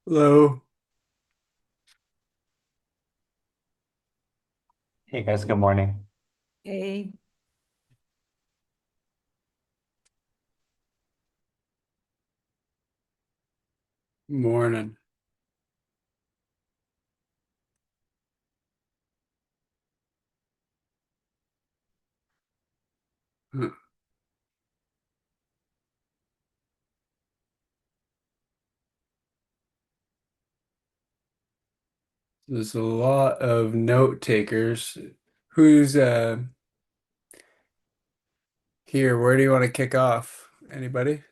Hello. Hey guys, good morning. Hey, Morning. There's a lot of note takers. Who's here? Where do you want to kick off? Anybody?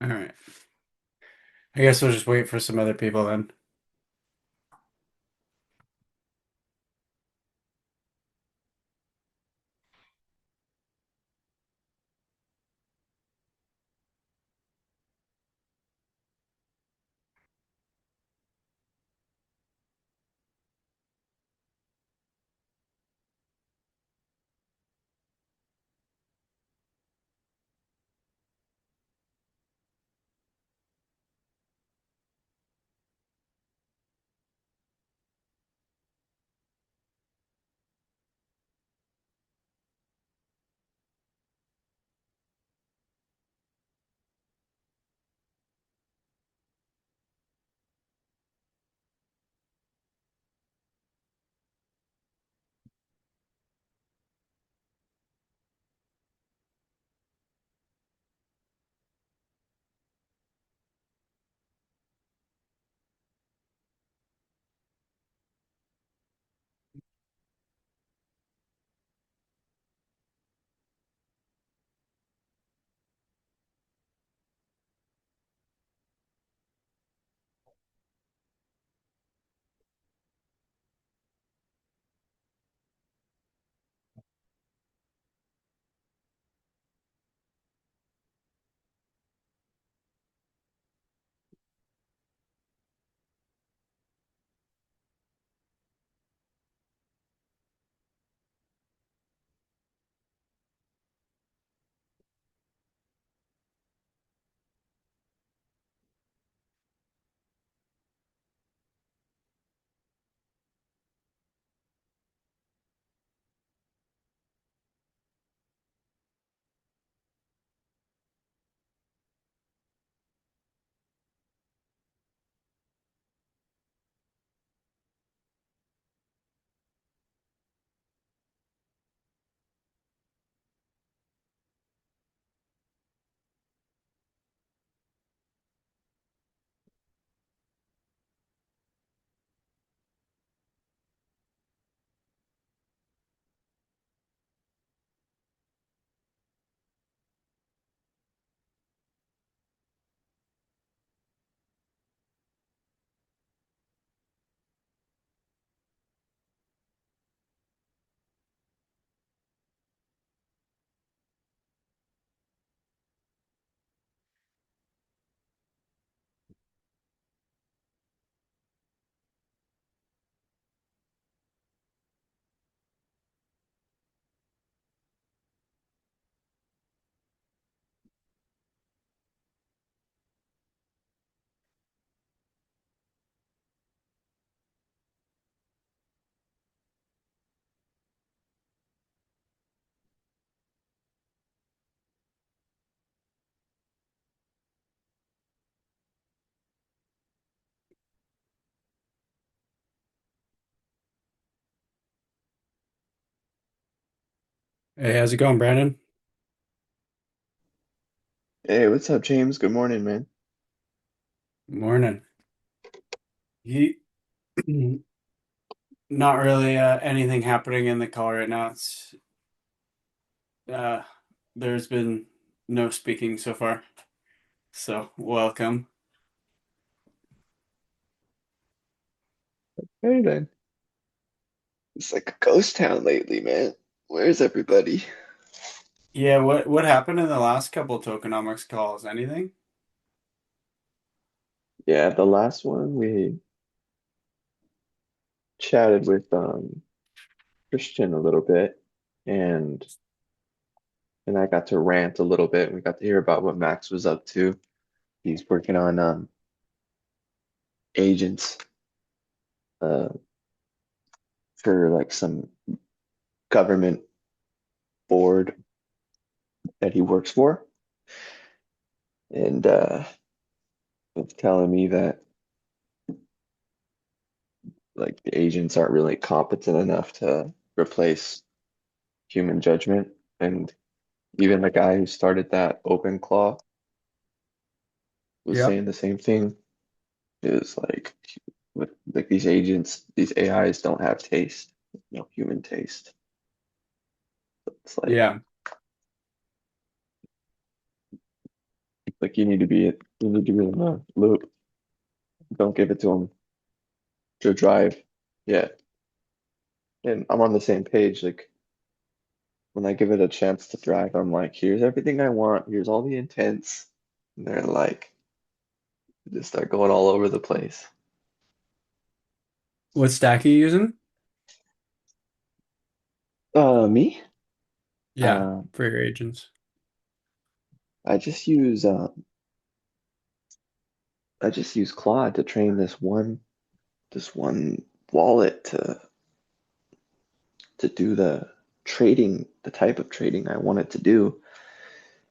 All right. I guess we'll just wait for some other people then. Hey, how's it going, Brandon? Hey, what's up, James? Good morning, man. Morning. He, not really anything happening in the call right now. Uh there's been no speaking so far. So, welcome. Hey, man. It's like a ghost town lately, man. Where's everybody? Yeah, what happened in the last couple tokenomics calls? Anything? Yeah, the last one we chatted with Christian a little bit, and and I got to rant a little bit. We got to hear about what Max was up to. He's working on agents uh for like some government board that he works for, and was telling me that like the agents aren't really competent enough to replace human judgment. And even the guy who started that open claw was Yep. saying the same thing. It was like with like these agents, these AIs don't have taste, no human taste. It's Yeah. like you need to be in the loop. Don't give it to them to drive. Yeah. And I'm on the same page. Like when I give it a chance to drive, I'm like, here's everything I want. Here's all the intents. And they're like, just start going all over the place. What stack are you using? Me? Yeah, Uh, for your agents. I just use Claude to train this one wallet to do the type of trading I want it to do.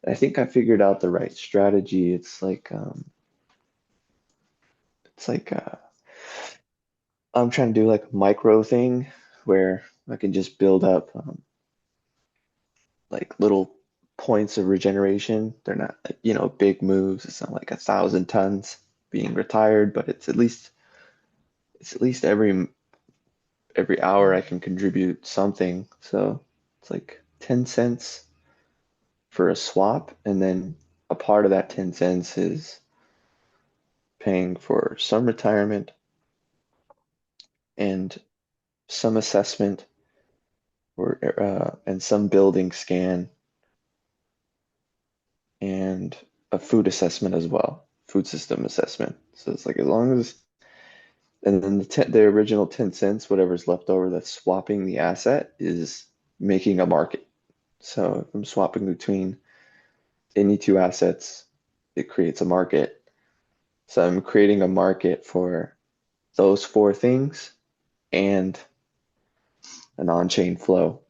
I think I figured out the right strategy. It's like I'm trying to do like a micro thing where I can just build up like little points of regeneration. They're not like, big moves. It's not like 1,000 tons being retired, but it's at least every hour I can contribute something. So it's like 10 cents for a swap, and then a part of that 10 cents is paying for some retirement and some assessment or and some building scan and a food assessment as well, food system assessment. So it's like as long as and then the original 10 cents, whatever's left over that's swapping the asset is making a market. So if I'm swapping between any two assets, it creates a market. So I'm creating a market for those four things and an on-chain flow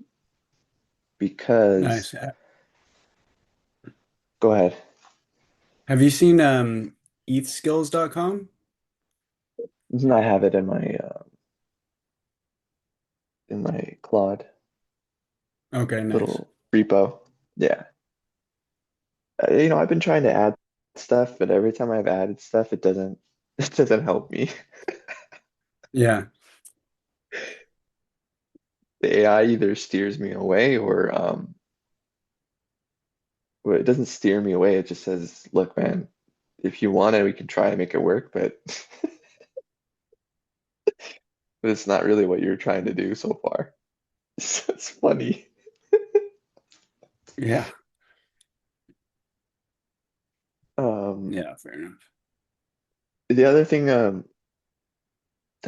because Nice. go ahead. Have you seen ethskills.com? I have it in my Claude Okay, nice. little repo. Yeah. I've been trying to add stuff, but every time I've added stuff, it doesn't it doesn't help me. Yeah. The AI either steers me away or well, it doesn't steer me away. It just says, "Look, man, if you want it, we can try and make it work, but it's not really what you're trying to do so far." So it's funny. Yeah. Um, Yeah, fair enough. the other thing that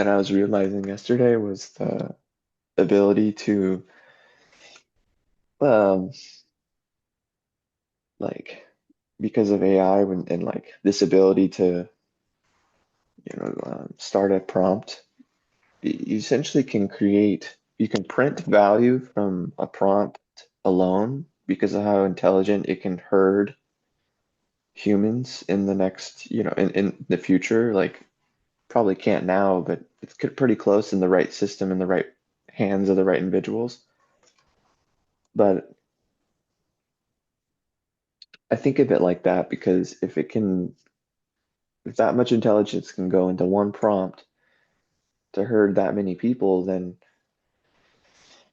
I was realizing yesterday was the ability to um, like because of AI and like this ability to start a prompt. You essentially you can print value from a prompt alone because of how intelligent it can herd humans in the next, in the future. Like probably can't now, but it's pretty close in the right system in the right hands of the right individuals. But I think of it like that because if that much intelligence can go into one prompt to herd that many people, then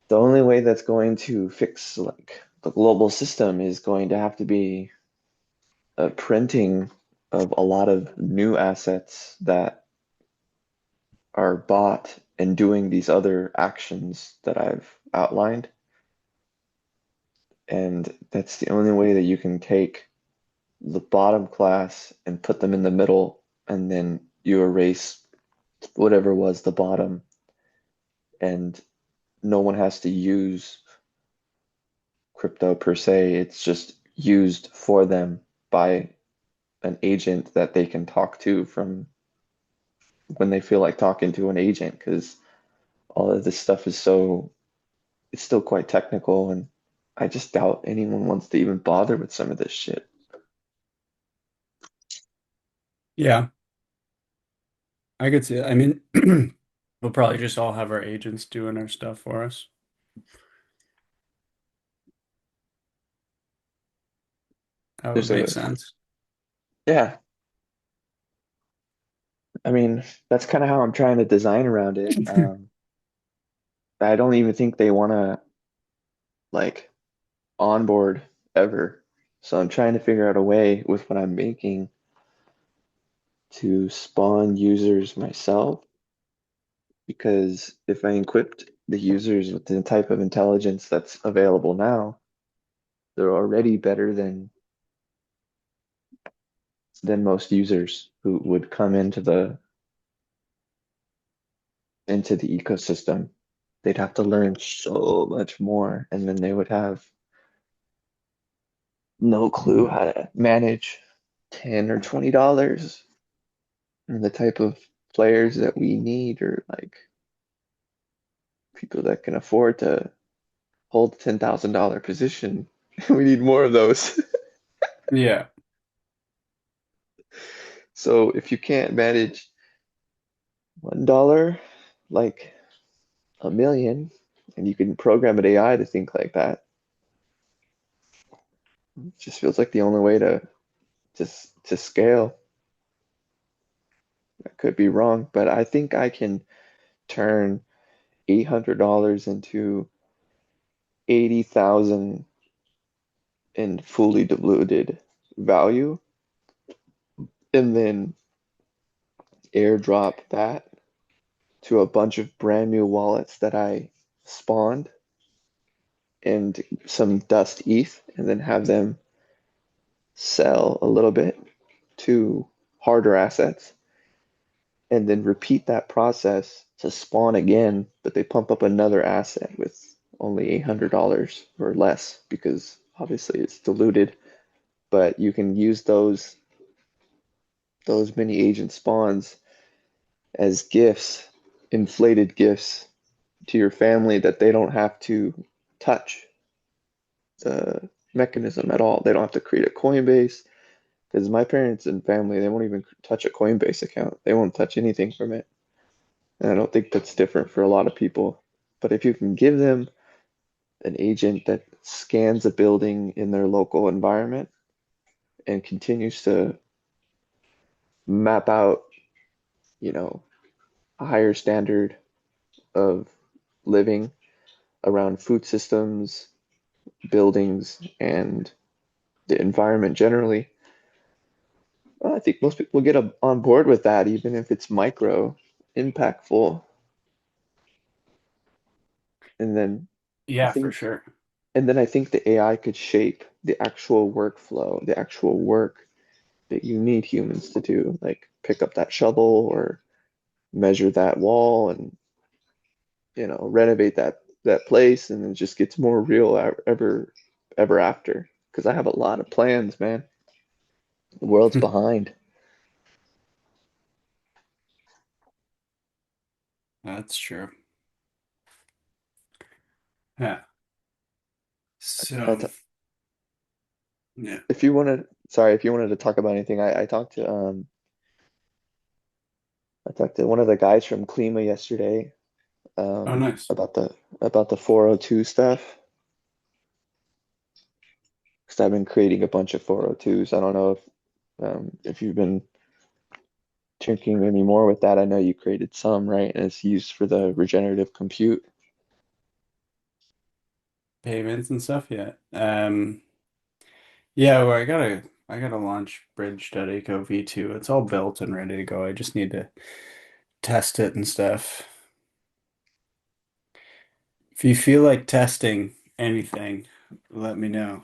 the only way that's going to fix like the global system is going to have to be a printing of a lot of new assets that are bought and doing these other actions that I've outlined. And that's the only way that you can take the bottom class and put them in the middle, and then you erase whatever was the bottom, and no one has to use crypto per se. It's just used for them by an agent that they can talk to from when they feel like talking to an agent, because all of this stuff is it's still quite technical, and I just doubt anyone wants to even bother with some of this shit. Yeah, I could see it. I mean, we'll probably just all have our agents doing our stuff for us. That would There's make a, sense. yeah, I mean, that's kind of how I'm trying to design around it. I don't even think they want to like onboard ever. So I'm trying to figure out a way with what I'm making to spawn users myself, because if I equipped the users with the type of intelligence that's available now, they're already better than most users who would come into the ecosystem. They'd have to learn so much more, and then they would have no clue how to manage $10 or $20. And the type of players that we need are like people that can afford to hold a $10,000 position. We need more of those. Yeah. So if you can't manage $1, like a million, and you can program an AI to think like that, it just feels like the only way to scale. I could be wrong, but I think I can turn $800 into 80,000 in fully diluted value, and then airdrop that to a bunch of brand new wallets that I spawned and some dust ETH, and then have them sell a little bit to harder assets, and then repeat that process to spawn again, but they pump up another asset with only $800 or less because obviously it's diluted. But you can use those mini agent spawns as gifts, inflated gifts to your family that they don't have to touch the mechanism at all. They don't have to create a Coinbase, because my parents and family, they won't even touch a Coinbase account. They won't touch anything from it. And I don't think that's different for a lot of people. But if you can give them an agent that scans a building in their local environment and continues to map out, you know, a higher standard of living around food systems, buildings, and the environment generally, well, I think most people get on board with that, even if it's micro, impactful. And then I Yeah, for think, sure. and then I think the AI could shape the actual workflow, the actual work that you need humans to do, like pick up that shovel or measure that wall and renovate that place, and it just gets more real ever after. Because I have a lot of plans, man. The world's behind. That's true. Yeah. I So, t yeah. if you wanted, sorry, if you wanted to talk about anything, I talked to one of the guys from Klima yesterday, Oh, nice. about the 402 stuff. because I've been creating a bunch of 402s. I don't know if you've been drinking any more with that. I know you created some, right? And it's used for the regenerative compute. Payments and stuff, yeah. Yeah, well, I gotta launch Bridge.eco V2. It's all built and ready to go. I just need to test it and stuff. If you feel like testing anything, let me know.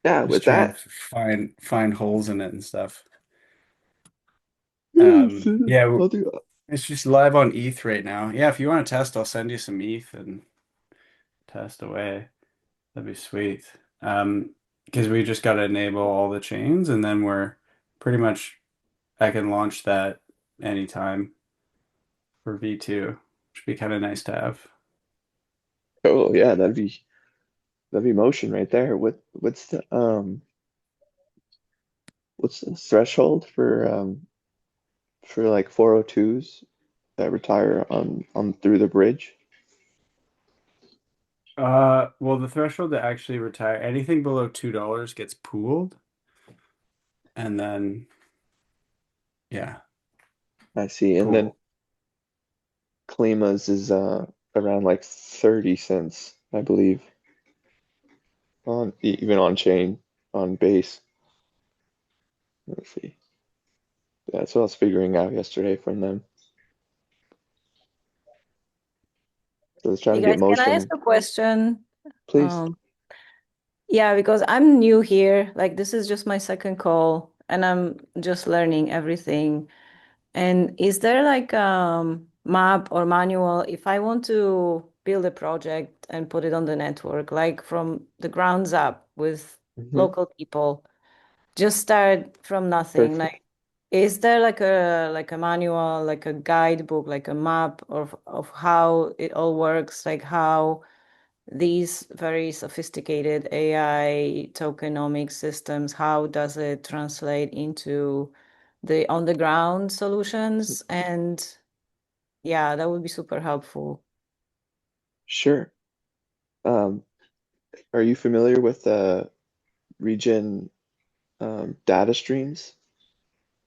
Yeah, Just with trying to that. find holes in it and stuff. Yes, Yeah, I'll do that. it's just live on ETH right now. Yeah, if you want to test, I'll send you some ETH and test away. That'd be sweet. Because we just got to enable all the chains, and then we're pretty much I can launch that anytime for V2, which would be kind of nice to have. Oh yeah, that'd be motion right there. What's the threshold for like 402s that retire on through the bridge? Well, the threshold to actually retire anything below $2 gets pooled, and then yeah, I see. And then pool. Klima's is around like 30 cents, I believe, on even on chain on base. Let's see. That's what I was figuring out yesterday from them. So I was trying Hey to get guys, can I ask motion. a question? Please. Um, yeah, because I'm new here. Like this is just my second call and I'm just learning everything. And is there like map or manual if I want to build a project and put it on the network, like from the grounds up with Hmm. local people, just start from nothing. Perfect. Like, is there like a manual, like a guidebook, like a map of how it all works, like how these very sophisticated AI tokenomics systems, how does it translate into the on the ground solutions? And yeah, that would be super helpful. Sure. Um, are you familiar with regen data streams?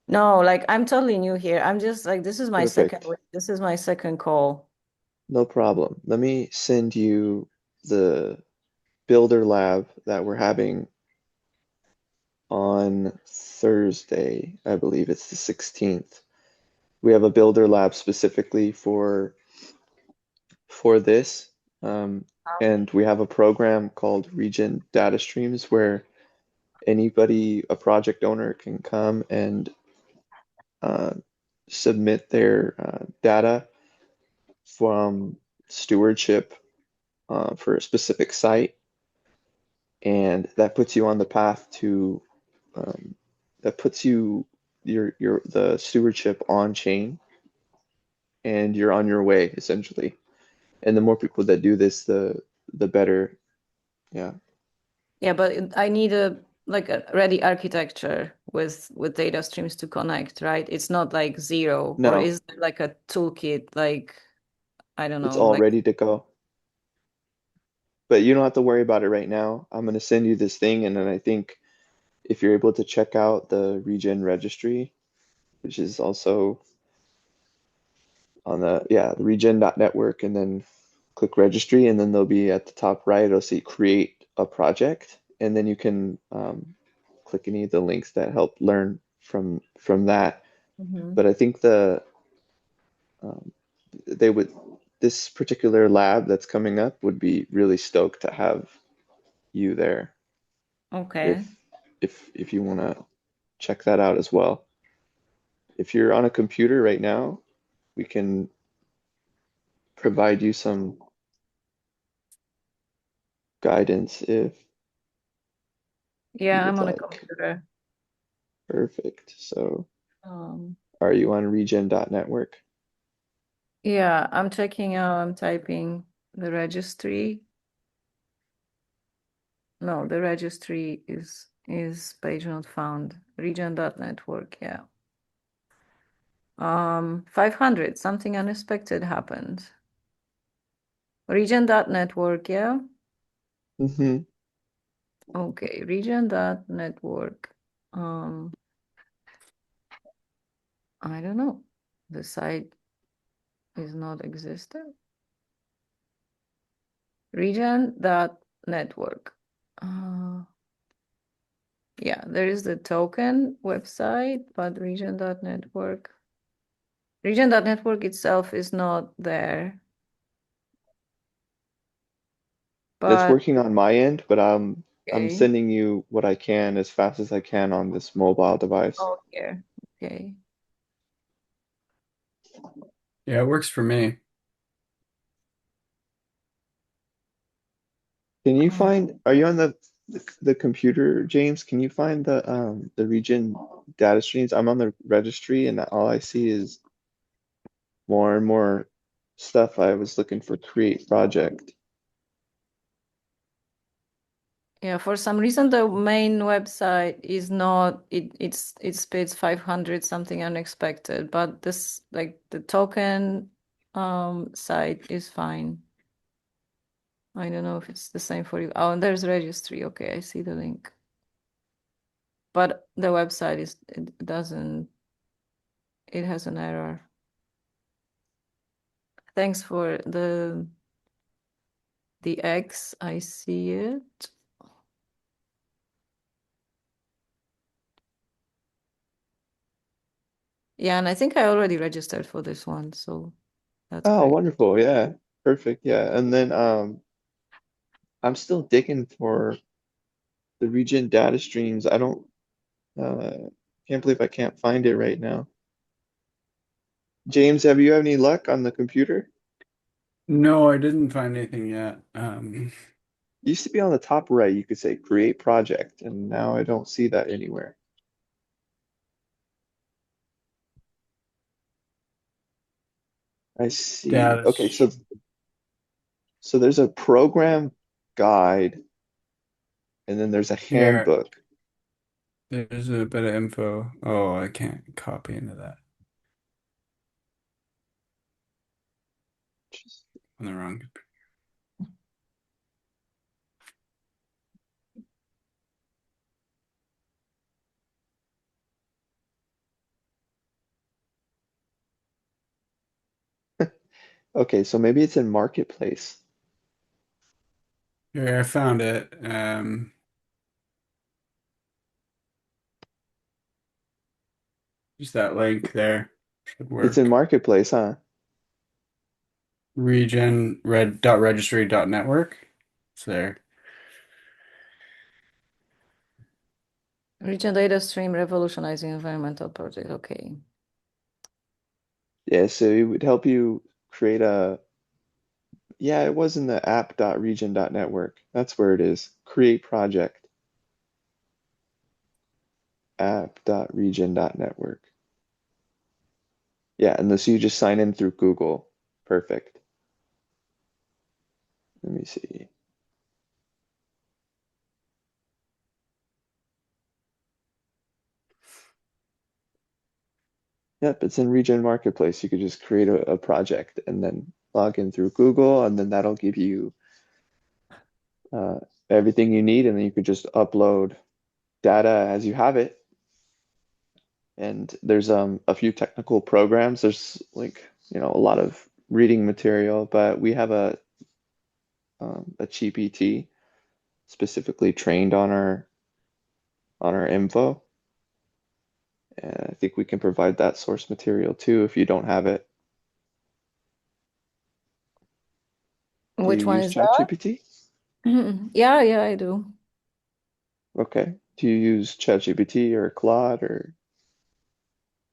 No, like I'm totally new here. I'm just like this is my second Perfect. week. This is my second call. No problem. Let me send you the builder lab that we're having on Thursday. I believe it's the 16th. We have a builder lab specifically for this. Um, and we have a program called Regen Data Streams where anybody, a project owner, can come and uh, submit their data from stewardship for a specific site, and that puts you on the path to um, that puts you your the stewardship on chain, and you're on your way essentially. And the more people that do this, the better. Yeah. Yeah, but I need a like a ready architecture with data streams to connect, right? It's not like zero, or No, is there like a toolkit, like I don't it's know, all like ready to go. But you don't have to worry about it right now. I'm going to send you this thing, and then I think if you're able to check out the regen registry, which is also on the regen.network, and then click registry, and then they'll be at the top right, it'll say create a project, and then you can click any of the links that help learn from that. Mhm. But I think um, they would this particular lab that's coming up would be really stoked to have you there Okay. if if you want to check that out as well. If you're on a computer right now, we can provide you some guidance if you Yeah, I'm would on a like. computer. Perfect. So, Um, are you on regen.network? yeah, I'm checking out, I'm typing the registry. No, the registry is page not found. Region.network, yeah. 500, something unexpected happened. Region.network, yeah. Mm-hmm. Okay, region.network. I don't know. The site is not existent. Region.network. Yeah, there is the token website, but region.network. Region.network itself is not there. It's But working on my end, but I'm okay. sending you what I can as fast as I can on this mobile device. Oh, here. Okay. Yeah, it works for me. Can you Um, find, are you on the computer, James? Can you find the region data streams? I'm on the registry and all I see is more and more stuff. I was looking for create project. yeah, for some reason the main website is not it spits 500 something unexpected, but this like the token site is fine. I don't know if it's the same for you. Oh, and there's registry. Okay, I see the link. But the website is it doesn't it has an error. Thanks for the X. I see it. Yeah, and I think I already registered for this one, so that's Oh, great. wonderful. Yeah. Perfect. Yeah. And then I'm still digging for the region data streams. I don't can't believe I can't find it right now. James, have you had any luck on the computer? No, I didn't find anything yet. It used to be on the top right, you could say create project, and now I don't see that anywhere. I see. Okay, Status. so there's a program guide and then there's a Here, handbook. there's a bit of info. Oh, I can't copy into that. On the wrong. Okay, so maybe it's in Marketplace. Here, I found it. Just that link there should It's in work. Marketplace, huh? Regen red dot registry dot network. It's there. Region data stream revolutionizing environmental project. Okay. Yeah, so it would help you create a, yeah, it was in the app.region.network. That's where it is. Create project, app.region.network. Yeah, and this you just sign in through Google. Perfect. Let me see. Yep, it's in Regen Marketplace. You could just create a project and then log in through Google, and then that'll give you uh, everything you need, and then you could just upload data as you have it. And there's a few technical programs. There's like, a lot of reading material, but we have a GPT specifically trained on our info. And I think we can provide that source material too if you don't have it. Do you Which one use is that? ChatGPT? Yeah, yeah, I do. Okay. Do you use ChatGPT or Claude or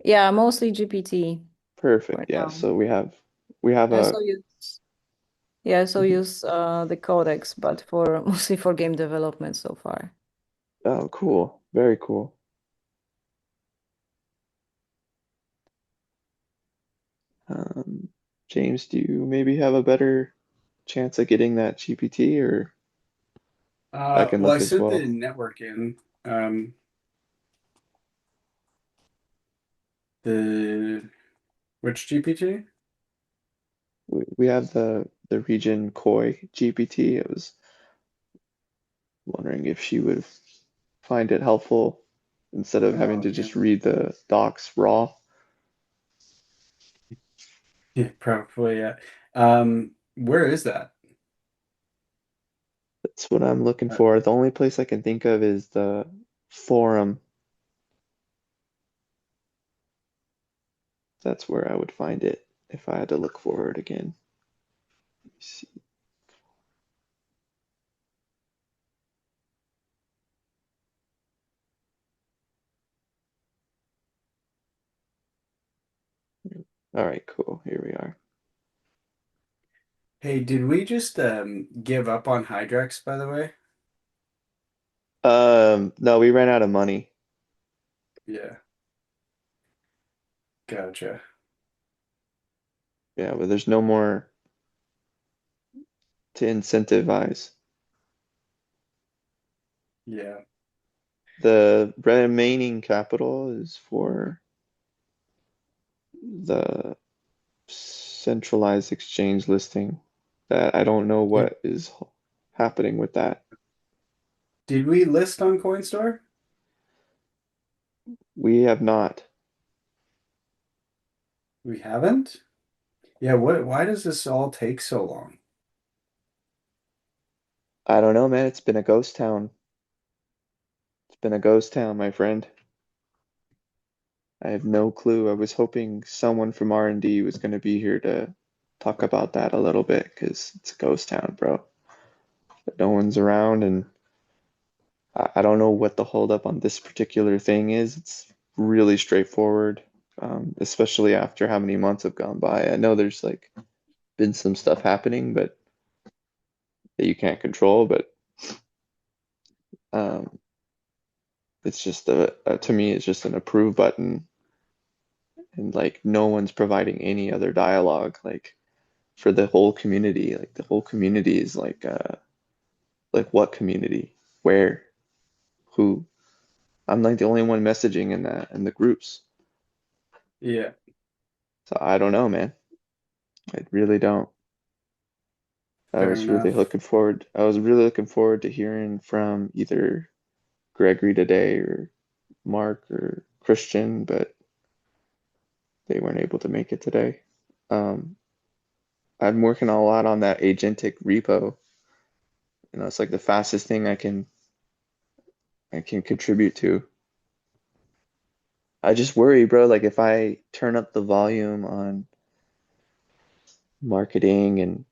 Yeah, mostly GPT perfect? right Yeah. now. So we have I a also use yeah, I also mhm. use the codex, but for mostly for game development so far. Oh, cool. Very cool. Um, James, do you maybe have a better chance of getting that GPT or I can Well, I look as sent the well. network in. The which GPT? We have the Region Koi GPT. It was Wondering if she would find it helpful instead of having Oh, to yeah. just read the docs raw. Yeah, probably, yeah. Where is that? That's what I'm looking Uh, for. The only place I can think of is the forum. That's where I would find it if I had to look for it again. Let me see. All right, cool. Here we are. Hey, did we just give up on Hydrex, by the way? No, we ran out of money. Yeah, gotcha. Yeah, but there's no more to incentivize. Yeah. The remaining capital is for the centralized exchange listing that I don't know Did what is happening with that. did we list on Coinstar? We have not. We haven't? Yeah, why does this all take so long? I don't know, man. It's been a ghost town. It's been a ghost town, my friend. I have no clue. I was hoping someone from R&D was going to be here to talk about that a little bit because it's a ghost town, bro. But no one's around, and I don't know what the holdup on this particular thing is. It's really straightforward, especially after how many months have gone by. I know there's like been some stuff happening, but that you can't control. But um, it's just to me, it's just an approve button, and like no one's providing any other dialogue like for the whole community. Like the whole community is like what community, where, who? I'm like the only one messaging in that in the groups. Yeah, So I don't know, man. I really don't. fair enough. I was really looking forward to hearing from either Gregory today or Mark or Christian, but they weren't able to make it today. Um, I'm working a lot on that agentic repo. It's like the fastest thing I can contribute to. I just worry, bro, like if I turn up the volume on marketing and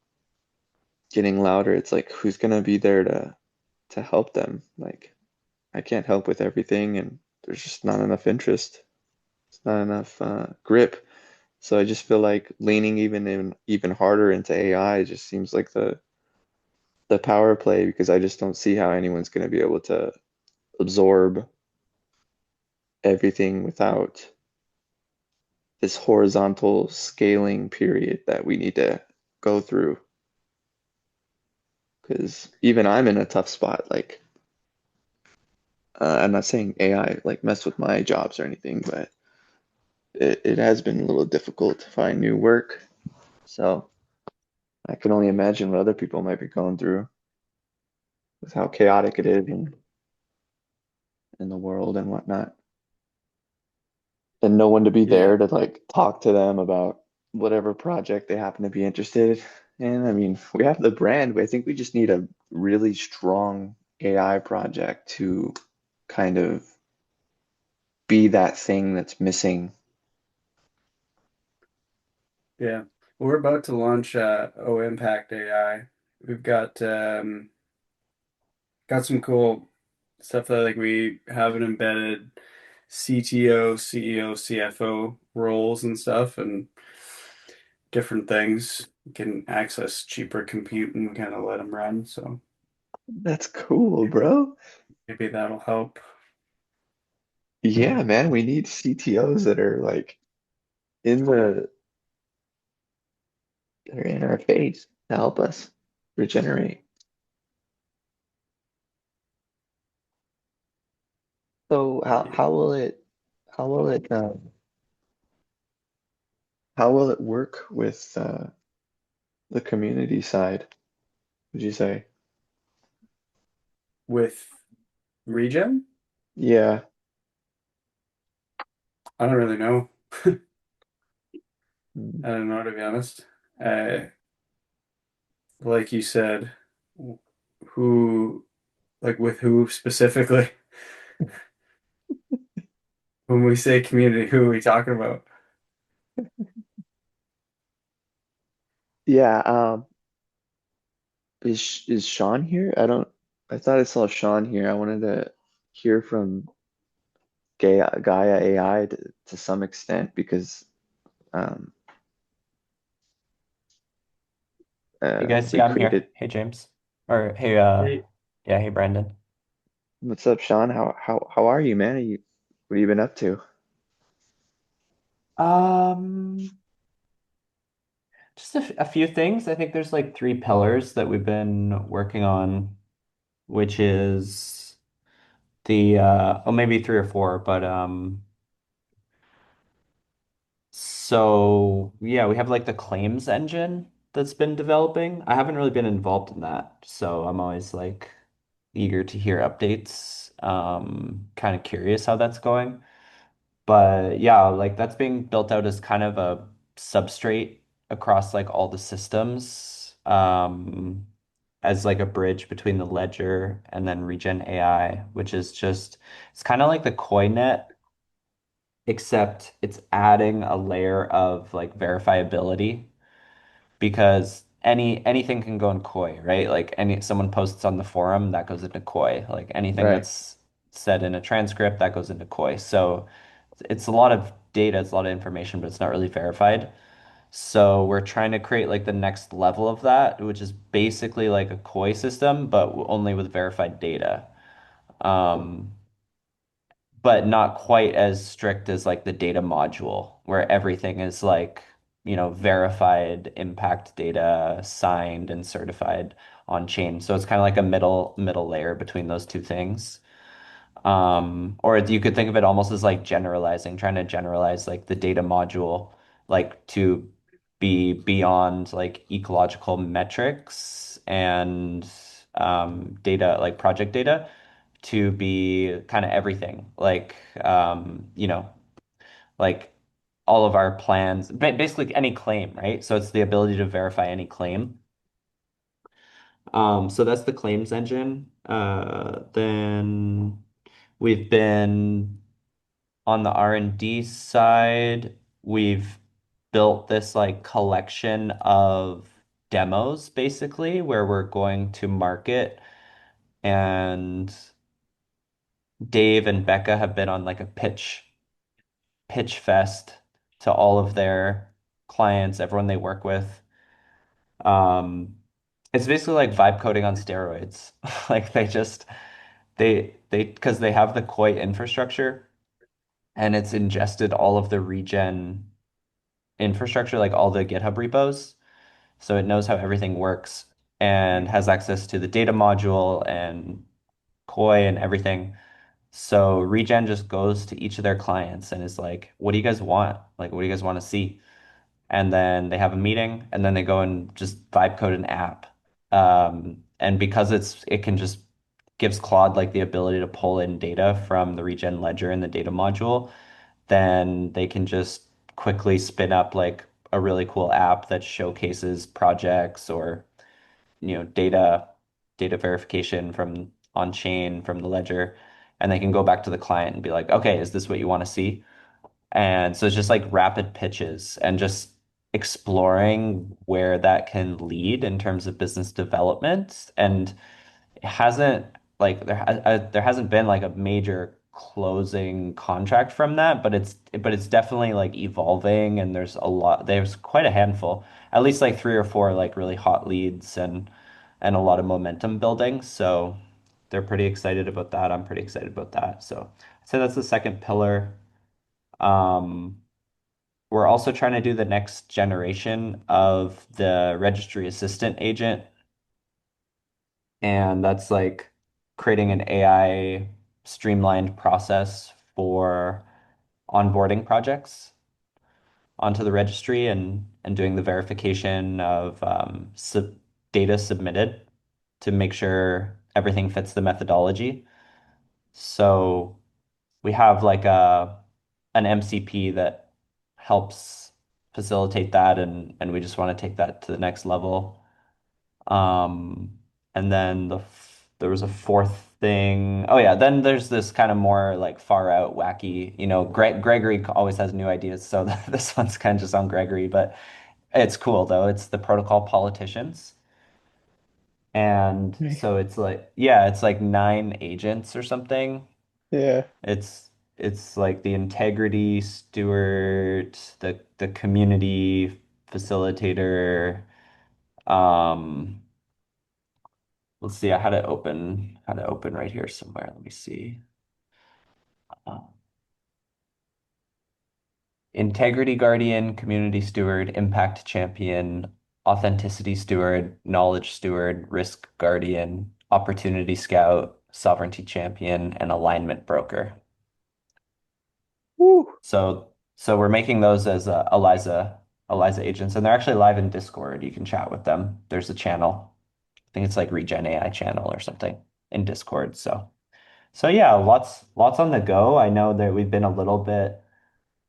getting louder, it's like who's gonna be there to help them? Like I can't help with everything and there's just not enough interest. It's not enough grip. So I just feel like leaning even harder into AI just seems like the power play because I just don't see how anyone's going to be able to absorb everything without this horizontal scaling period that we need to go through. Because even I'm in a tough spot. Like I'm not saying AI like mess with my jobs or anything, but it has been a little difficult to find new work. So I can only imagine what other people might be going through with how chaotic it is in the world and whatnot. And no one to be Yeah, there to like talk to them about whatever project they happen to be interested in. I mean, we have the brand, but I think we just need a really strong AI project to kind of be that thing that's missing. yeah. Well, we're about to launch Impact AI. We've got some cool stuff that like we have an embedded CTO, CEO, CFO roles and stuff and different things. You can access cheaper compute and kind of let them run. So That's cool, bro. maybe that'll help. Yeah, man, we need CTOs that are like in the that are in our face to help us regenerate. So Yeah. how will it how will it work with the community side, would you say? with Regen? Yeah. I don't really know. Mm. I don't know, to be honest. Uh, like you said, who, like with who specifically? When we say community, who are we talking about? Yeah, is Sean here? I thought I saw Sean here. I wanted to hear from Gaia AI to some extent because um Hey guys, we yeah, I'm here. created. Hey James. Or hey Hey, yeah, hey Brandon. What's up, Sean? How are you, man? What have you been up to? Um just a few things. I think there's like three pillars that we've been working on, which is the oh maybe three or four, but so yeah, we have like the claims engine that's been developing. I haven't really been involved in that, so I'm always like eager to hear updates. Kind of curious how that's going. But yeah, like that's being built out as kind of a substrate across like all the systems, as like a bridge between the ledger and then Regen AI, which is just it's kind of like the CoinNet, except it's adding a layer of like verifiability because anything can go in koi, right? Like any someone posts on the forum that goes into koi. Like anything Right. that's said in a transcript that goes into koi. So it's a lot of data, it's a lot of information, but it's not really verified. So we're trying to create like the next level of that, which is basically like a koi system, but only with verified data. Um, but not quite as strict as like the data module, where everything is like, verified impact data signed and certified on chain. So it's kind of like a middle layer between those two things. Or you could think of it almost as like generalizing, trying to generalize like the data module, like to be beyond like ecological metrics and data, like project data, to be kind of everything, like all of our plans, basically any claim, right? So it's the ability to verify any claim. So that's the claims engine. Then we've been on the R&D side, we've built this like collection of demos basically where we're going to market, and Dave and Becca have been on like a pitch fest to all of their clients, everyone they work with. Um, it's basically like vibe coding on steroids. Like they because they have the Koi infrastructure and it's ingested all of the regen infrastructure, like all the GitHub repos. So it knows how everything works and has access to the data module and Koi and everything. So Regen just goes to each of their clients and is like, what do you guys want? Like, what do you guys want to see? And then they have a meeting and then they go and just vibe code an app. And because it can just gives Claude like the ability to pull in data from the Regen ledger and the data module, then they can just quickly spin up like a really cool app that showcases projects or data verification from on chain from the ledger, and they can go back to the client and be like, okay, is this what you want to see? And so it's just like rapid pitches and just exploring where that can lead in terms of business development. And it hasn't like there hasn't been like a major closing contract from that, but it's definitely like evolving, and there's quite a handful, at least like three or four like really hot leads and a lot of momentum building. So they're pretty excited about that. I'm pretty excited about that. So I'd say that's the second pillar. Um, we're also trying to do the next generation of the registry assistant agent, and that's like creating an AI streamlined process for onboarding projects onto the registry and doing the verification of data submitted to make sure everything fits the methodology. So we have like a an MCP that helps facilitate that, and we just want to take that to the next level. Um, and then there was a fourth thing. Oh yeah, then there's this kind of more like far out wacky, Gregory always has new ideas, so this one's kind of just on Gregory, but it's cool though. It's the protocol politicians. And Right. so it's like, yeah, it's like 9 agents or something. Yeah. It's like the integrity steward, the community facilitator. Um, let's see, I had it open right here somewhere. Let me see. Uh, integrity guardian, community steward, impact champion, authenticity steward, knowledge steward, risk guardian, opportunity scout, sovereignty champion, and alignment broker. Woo. So we're making those as Eliza agents, and they're actually live in Discord. You can chat with them. There's a channel. I think it's like Regen AI channel or something in Discord. So yeah, lots on the go. I know that we've been a little bit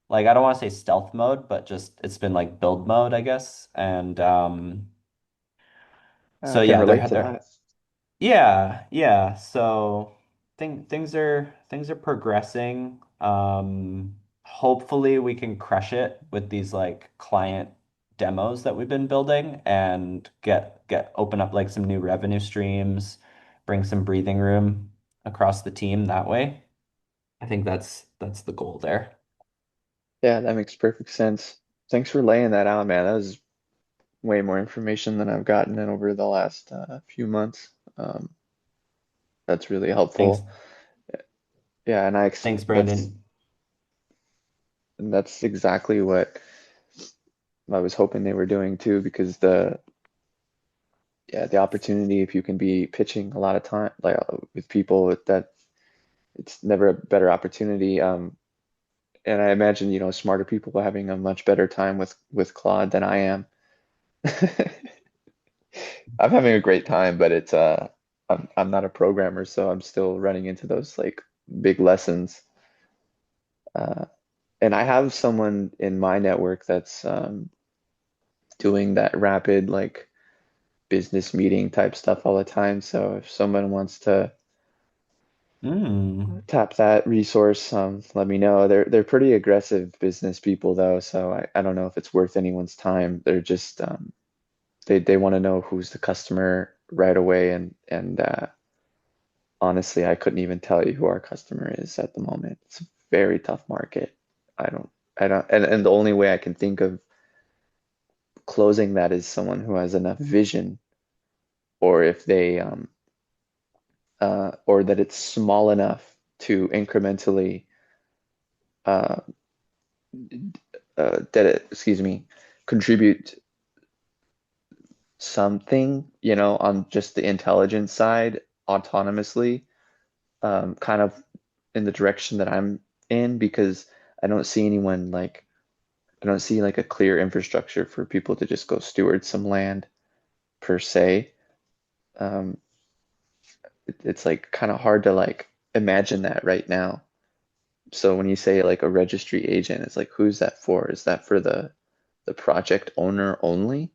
like I don't want to say stealth mode, but just it's been like build mode, I guess. And I so can yeah, relate to they're that. yeah, yeah. So things are progressing. Hopefully we can crush it with these like client demos that we've been building and get open up like some new revenue streams, bring some breathing room across the team that way. I think that's the goal there. Yeah, that makes perfect sense. Thanks for laying that out, man. That was way more information than I've gotten in over the last few months. Um, that's really Thanks, helpful. Yeah, thanks, that's Brandon. that's exactly what I was hoping they were doing too, because the opportunity, if you can be pitching a lot of time like with people, that it's never a better opportunity. And I imagine, smarter people are having a much better time with Claude than I am. I'm having a great time, but I'm not a programmer, so I'm still running into those like big lessons. Uh, and I have someone in my network that's doing that rapid like business meeting type stuff all the time. So if someone wants to Mm. tap that resource, let me know. They're pretty aggressive business people though, so I don't know if it's worth anyone's time. They're just they want to know who's the customer right away, and honestly, I couldn't even tell you who our customer is at the moment. It's a very tough market. I don't I don't and the only way I can think of closing that is someone who has enough vision, or if they or that it's small enough to incrementally uh, excuse me, contribute something, on just the intelligence side autonomously, kind of in the direction that I'm in, because I don't see anyone like I don't see like a clear infrastructure for people to just go steward some land per se. Um, it's like kind of hard to like imagine that right now. So when you say like a registry agent, it's like who's that for? Is that for the project owner only?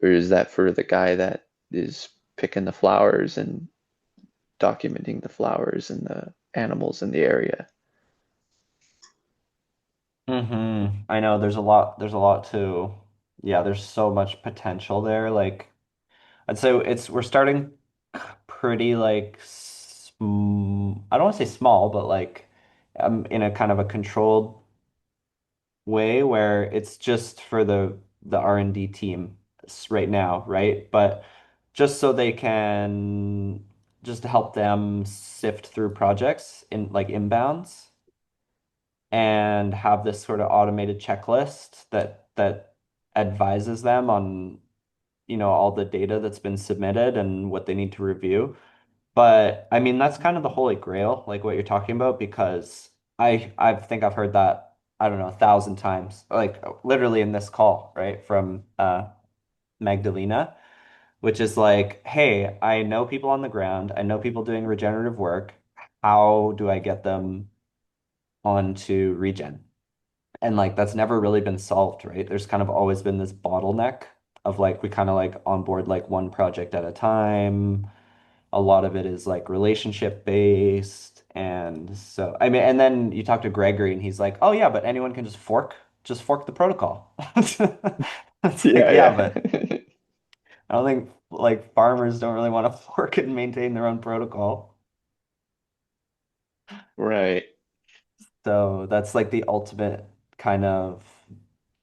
Or is that for the guy that is picking the flowers and documenting the flowers and the animals in the area? I know there's a lot to, yeah, there's so much potential there. Like I'd say we're starting pretty like I don't want to say small, but like in a kind of a controlled way where it's just for the R&D team right now, right? But just so they can just to help them sift through projects in like inbounds and have this sort of automated checklist that advises them on, all the data that's been submitted and what they need to review. But I mean, that's kind of the holy grail, like what you're talking about, because I think I've heard that, I don't know, 1,000 times, like literally in this call, right, from Magdalena. which is like, hey, I know people on the ground, I know people doing regenerative work. How do I get them onto regen? And like that's never really been solved, right? There's kind of always been this bottleneck of like we kind of like onboard like one project at a time. A lot of it is like relationship based. And so I mean, and then you talk to Gregory and he's like, oh yeah, but anyone can just fork the protocol. It's like, Yeah, yeah, but yeah. I don't think like farmers don't really want to fork and maintain their own protocol. Right. So that's like the ultimate kind of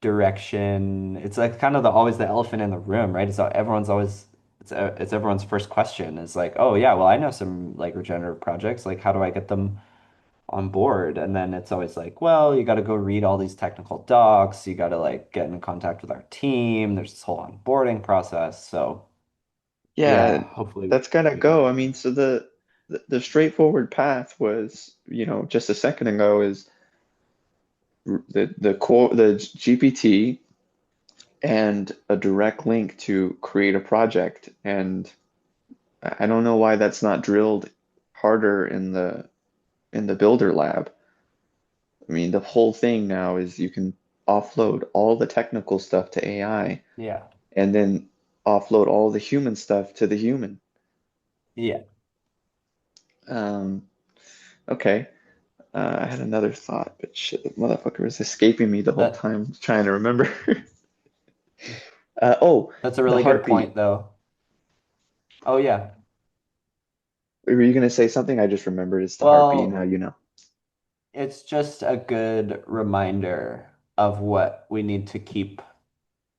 direction. It's like kind of the always the elephant in the room, right? It's everyone's always it's everyone's first question is like, oh yeah, well I know some like regenerative projects. Like how do I get them on board? And then it's always like, well, you got to go read all these technical docs. You got to like get in contact with our team. There's this whole onboarding process. So Yeah, yeah, hopefully that's gotta we can. go. I mean, so the straightforward path was, just a second ago is the core the GPT and a direct link to create a project. And I don't know why that's not drilled harder in the builder lab. I mean, the whole thing now is you can offload all the technical stuff to AI Yeah. and then offload all the human stuff to the human. Yeah. Um, okay. I had another thought, but shit, the motherfucker was escaping me the whole That time trying to remember. Oh, that's a the really good point heartbeat. though. Oh yeah. Were you gonna say something? I just remembered it's the heartbeat. Now Well, you know. it's just a good reminder of what we need to keep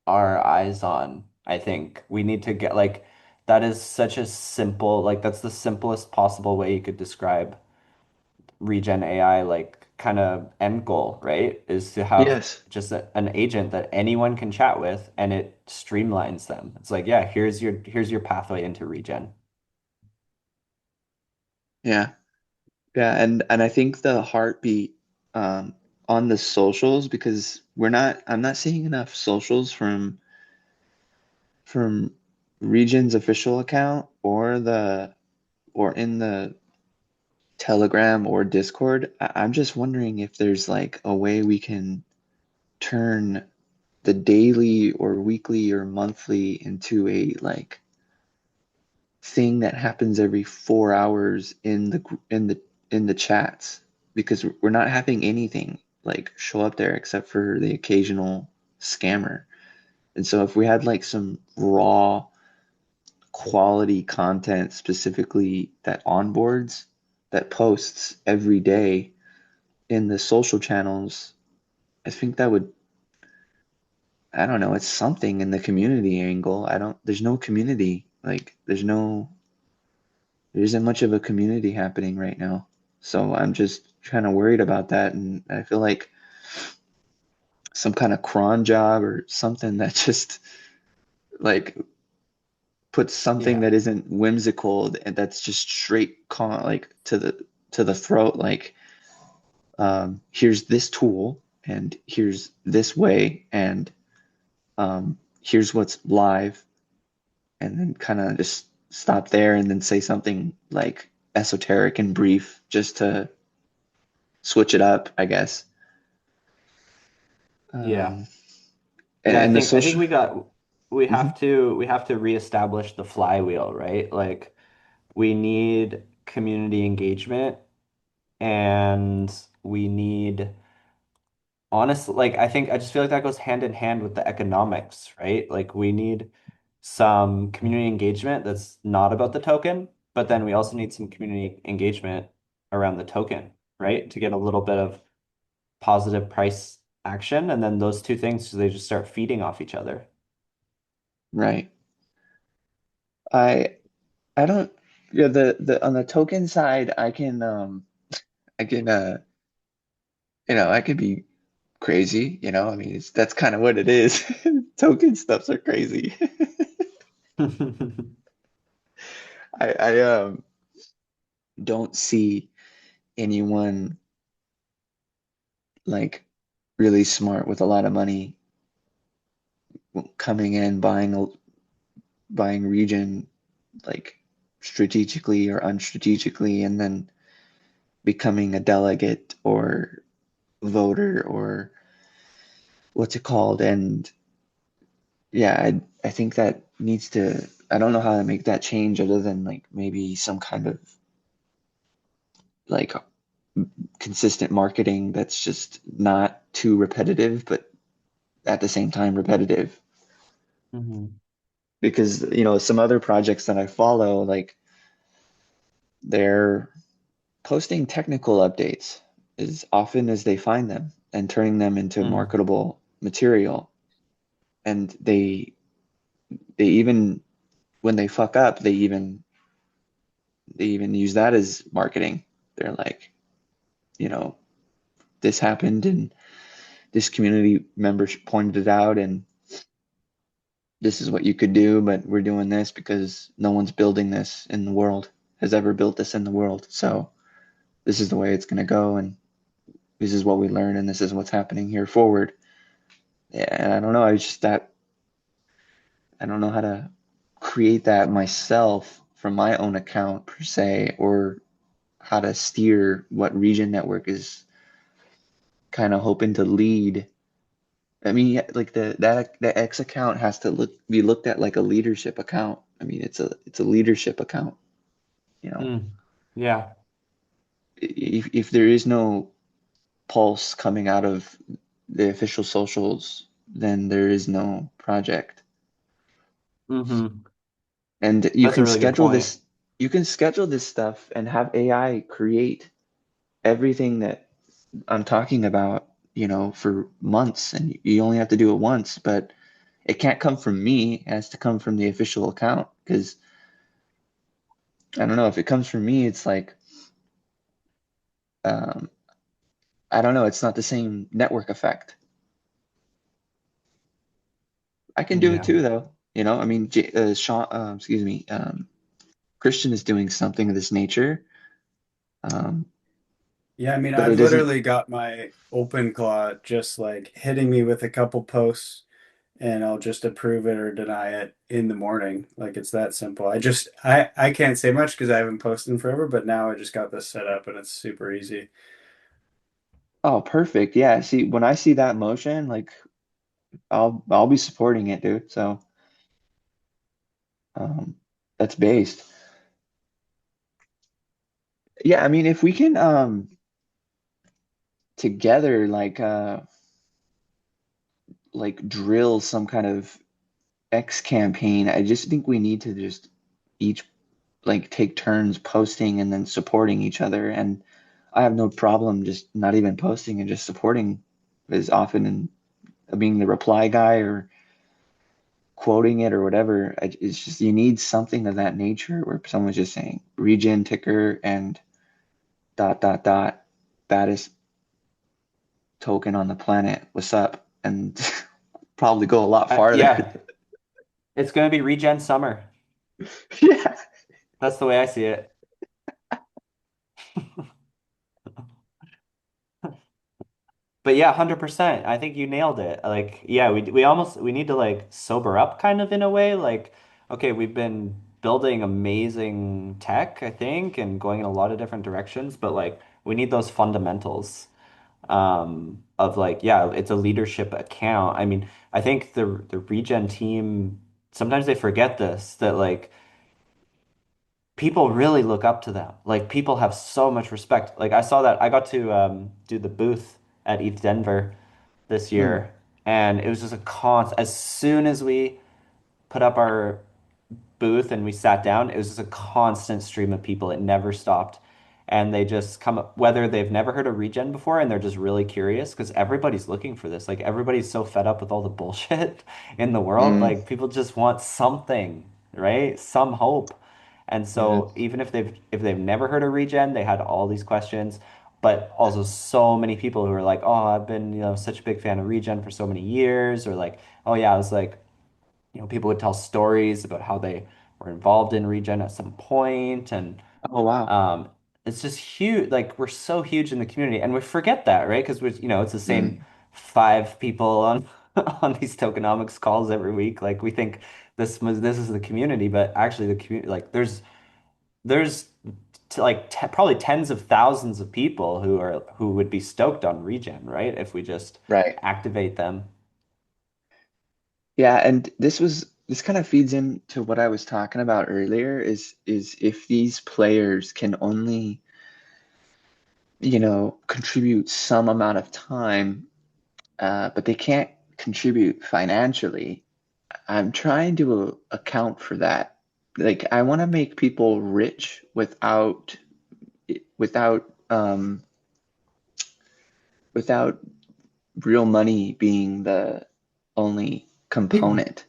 our eyes on. I think we need to get like that is such a simple, like that's the simplest possible way you could describe regen AI, like kind of end goal, right? Is to have Yes. just an agent that anyone can chat with and it streamlines them. It's like, yeah, here's your pathway into regen. Yeah. Yeah, and I think the heartbeat um on the socials because I'm not seeing enough socials from Region's official account or in the Telegram or Discord. I'm just wondering if there's like a way we can turn the daily or weekly or monthly into a like thing that happens every 4 hours in the chats because we're not having anything like show up there except for the occasional scammer. And so if we had like some raw quality content specifically that onboards, that posts every day in the social channels, I think that would, I don't know, it's something in the community angle. There's no community. Like, there isn't much of a community happening right now. So I'm just kind of worried about that. And I feel like some kind of cron job or something that just like puts something Yeah. that isn't whimsical and that's just straight like to the throat. Like, here's this tool and here's this way and here's what's live and then kind of just stop there and then say something like esoteric and brief just to switch it up, I guess. Yeah. Um, Yeah, and the I think social, Mhm. we have to reestablish the flywheel, right? Like we need community engagement and we need honestly like I think I just feel like that goes hand in hand with the economics, right? Like we need some community engagement that's not about the token, but then we also need some community engagement around the token, right? To get a little bit of positive price action and then those two things they just start feeding off each other. right? I I don't yeah the on the token side I can I could be crazy, I mean that's kind of what it is. Token stuffs are crazy. I don't see anyone like really smart with a lot of money coming in buying buying Regen like strategically or unstrategically, and then becoming a delegate or voter or what's it called? And yeah, I think that needs to, I don't know how to make that change other than like maybe some kind of like consistent marketing that's just not too repetitive, but at the same time repetitive. Hmm. Because, some other projects that I follow, like they're posting technical updates as often as they find them and turning them into Mm. marketable material. And they even when they fuck up, they even use that as marketing. They're like, you know, this happened and this community member pointed it out and this is what you could do, but we're doing this because no one's building this in the world, has ever built this in the world. So this is the way it's going to go, and this is what we learn, and this is what's happening here forward. Yeah, and I don't know. I don't know how to create that myself from my own account per se, or how to steer what Region Network is kind of hoping to lead. I mean, yeah, like the X account has to be looked at like a leadership account. I mean, it's a leadership account. You know, Mm. Yeah. if there is no pulse coming out of the official socials, then there is no project. Hmm. And you That's a can really good schedule point. this, you can schedule this stuff and have AI create everything that I'm talking about, for months, and you only have to do it once, but it can't come from me. It has to come from the official account because I don't know if it comes from me, it's like um, I don't know, it's not the same network effect. I can do it Yeah. too, though. I mean, Sean, excuse me, Christian is doing something of this nature, um, Yeah, I mean, but I've it isn't. literally got my open claw just like hitting me with a couple posts and I'll just approve it or deny it in the morning. Like it's that simple. I can't say much because I haven't posted in forever, but now I just got this set up and it's super easy. Oh, perfect. Yeah. See, when I see that motion, like I'll be supporting it, dude. So um, that's based. Yeah, I mean, if we can together like drill some kind of X campaign, I just think we need to just each like take turns posting and then supporting each other. And I have no problem just not even posting and just supporting as often and being the reply guy or quoting it or whatever. It's just you need something of that nature where someone's just saying regen ticker and dot dot dot baddest token on the planet. What's up? And probably go a lot farther. Yeah. It's going to be regen summer. Yeah. That's the way I see it. But yeah, 100%. I think you nailed it. Like, yeah, we need to like sober up kind of in a way. Like, okay, we've been building amazing tech, I think, and going in a lot of different directions, but like we need those fundamentals of like, yeah, it's a leadership account. I mean, I think the regen team sometimes they forget this that like people really look up to them. Like people have so much respect. Like I saw that I got to do the booth at ETH Denver this Mm. year, and it was just a constant. As soon as we put up our booth and we sat down, it was just a constant stream of people. It never stopped. And they just come up, whether they've never heard of regen before and they're just really curious because everybody's looking for this. Like everybody's so fed up with all the bullshit in the world. Mm. Like people just want something, right? Some hope. And Mm. so even if they've never heard of regen, they had all these questions, but also so many people who are like, "Oh, I've been, such a big fan of regen for so many years," or like, "Oh yeah, I was like, people would tell stories about how they were involved in regen at some point, and Oh wow. um, it's just huge. Like we're so huge in the community, and we forget that, right? Because it's the same Mm. 5 people on on these tokenomics calls every week. Like we think this is the community, but actually the community like there's like te probably tens of thousands of people who would be stoked on regen, right? If we just Right. activate them. Yeah, and this kind of feeds into what I was talking about earlier is if these players can only, contribute some amount of time, but they can't contribute financially. I'm trying to account for that. Like I want to make people rich without without real money being the only component.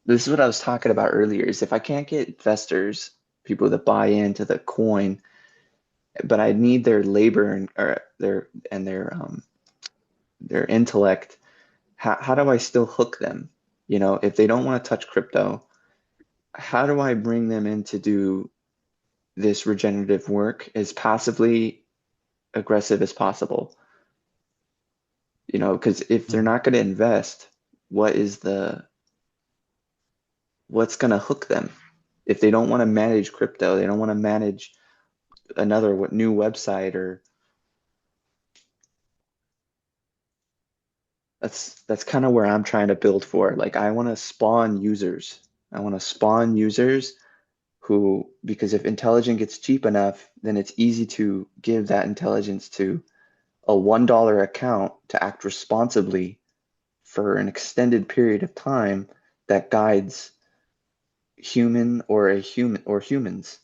This is what I was talking about earlier, is if I can't get investors, people that buy into the coin, but I need their labor or their intellect, how do I still hook them? If they don't want to touch crypto, how do I bring them in to do this regenerative work as passively aggressive as possible? Because if they're Mm. not going to invest, what is what's going to hook them? If they don't want to manage crypto, they don't want to manage another new website, or that's kind of where I'm trying to build for. Like I want to spawn users. I want to spawn users who, because if intelligence gets cheap enough, then it's easy to give that intelligence to a $1 account to act responsibly for an extended period of time that guides human or humans.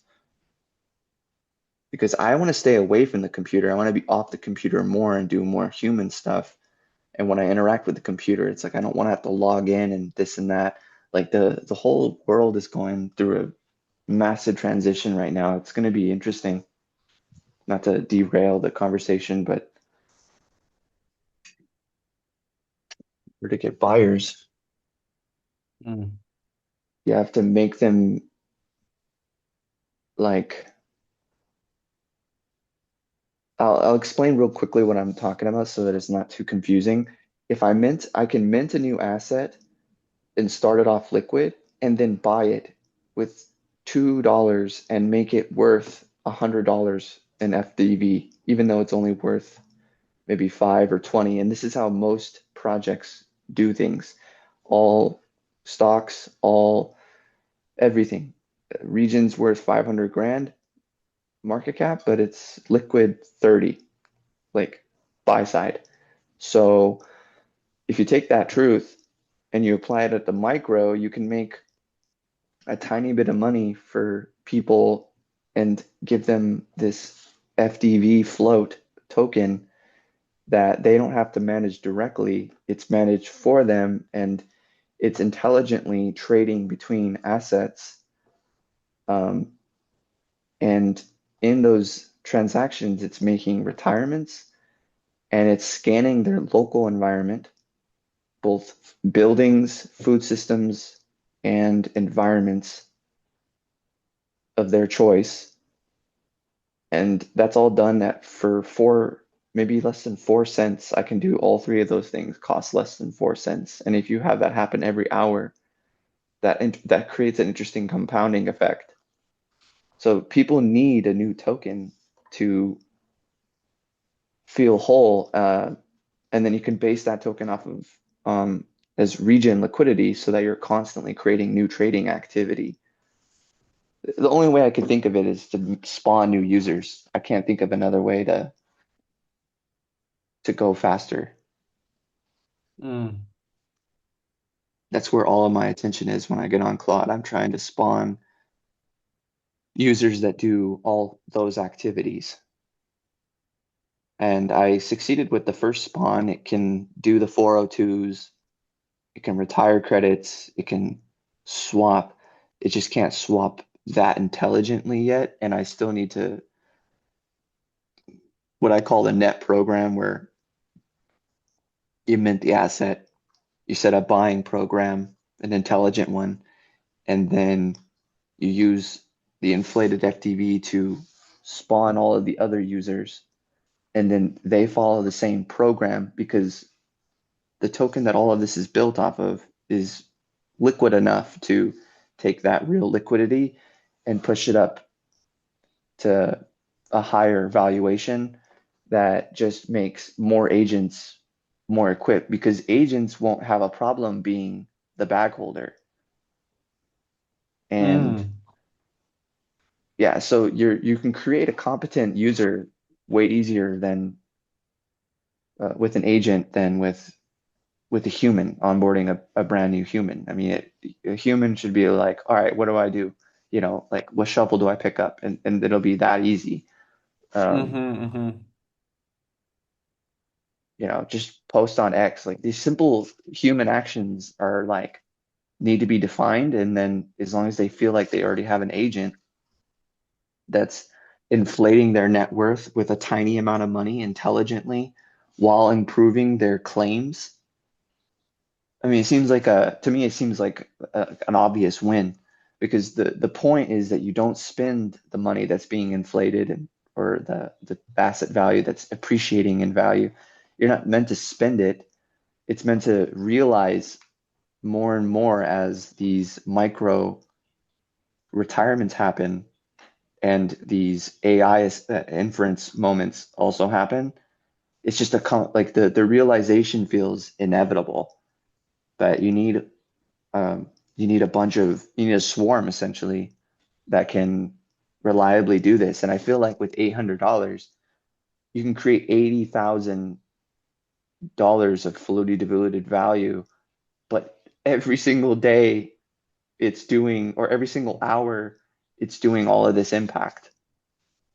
Because I want to stay away from the computer. I want to be off the computer more and do more human stuff. And when I interact with the computer, it's like I don't want to have to log in and this and that. Like the whole world is going through a massive transition right now. It's going to be interesting. Not to derail the conversation, but where to get buyers, Mm. you have to make them like I'll explain real quickly what I'm talking about so that it's not too confusing. If I can mint a new asset and start it off liquid and then buy it with $2 and make it worth $100 in FDV, even though it's only worth maybe 5 or 20. And this is how most projects do things. All stocks, all everything. Region's worth 500 grand market cap, but it's liquid 30, like buy side. So if you take that truth and you apply it at the micro, you can make a tiny bit of money for people and give them this FDV float token that they don't have to manage directly. It's managed for them and it's intelligently trading between assets. Um, and in those transactions, it's making retirements and it's scanning their local environment, both buildings, food systems, and environments of their choice. And that's all done at for maybe less than 4 cents. I can do all three of those things, cost less than 4 cents. And if you have that happen every hour, that creates an interesting compounding effect. So people need a new token to feel whole, and then you can base that token off of as regen liquidity, so that you're constantly creating new trading activity. The only way I could think of it is to spawn new users. I can't think of another way to go faster. Mm. That's where all of my attention is when I get on Claude. I'm trying to spawn users that do all those activities. And I succeeded with the first spawn. It can do the 402s, it can retire credits, it can swap. It just can't swap that intelligently yet. And I still need to, what I call the net program, where you mint the asset, you set a buying program, an intelligent one, and then you use the inflated FTV to spawn all of the other users. And then they follow the same program because the token that all of this is built off of is liquid enough to take that real liquidity and push it up to a higher valuation that just makes more agents more equipped because agents won't have a problem being the bag holder. And Mm. yeah, so you can create a competent user way easier than with an agent than with a human onboarding a brand new human. I mean, a human should be like, all right, what do I do? You know, like what shovel do I pick up? And it'll be that easy. Um, Mm-hmm, mm-hmm. you know, just post on X. Like these simple human actions are like need to be defined, and then as long as they feel like they already have an agent that's inflating their net worth with a tiny amount of money intelligently while improving their claims. I mean, it seems like to me, it seems like an obvious win because the point is that you don't spend the money that's being inflated and or the asset value that's appreciating in value. You're not meant to spend it. It's meant to realize more and more as these micro retirements happen and these AI inference moments also happen. It's just like the realization feels inevitable, but um, you need a swarm essentially that can reliably do this. And I feel like with $800, you can create $80,000 of fully diluted value, but every single day it's doing, or every single hour it's doing all of this impact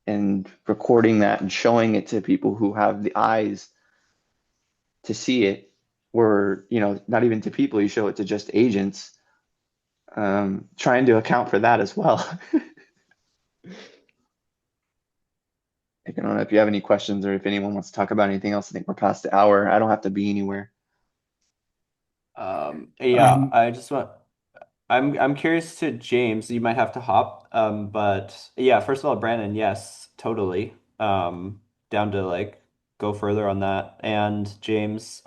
and recording that and showing it to people who have the eyes to see it, or not even to people, you show it to just agents, trying to account for that as well. I don't know if you have any questions or if anyone wants to talk about anything else. I think we're past the hour. I don't have to be anywhere. Yeah, Um, I just want I'm curious to James. You might have to hop. But yeah, first of all, Brandon, yes, totally. Down to like go further on that. And James,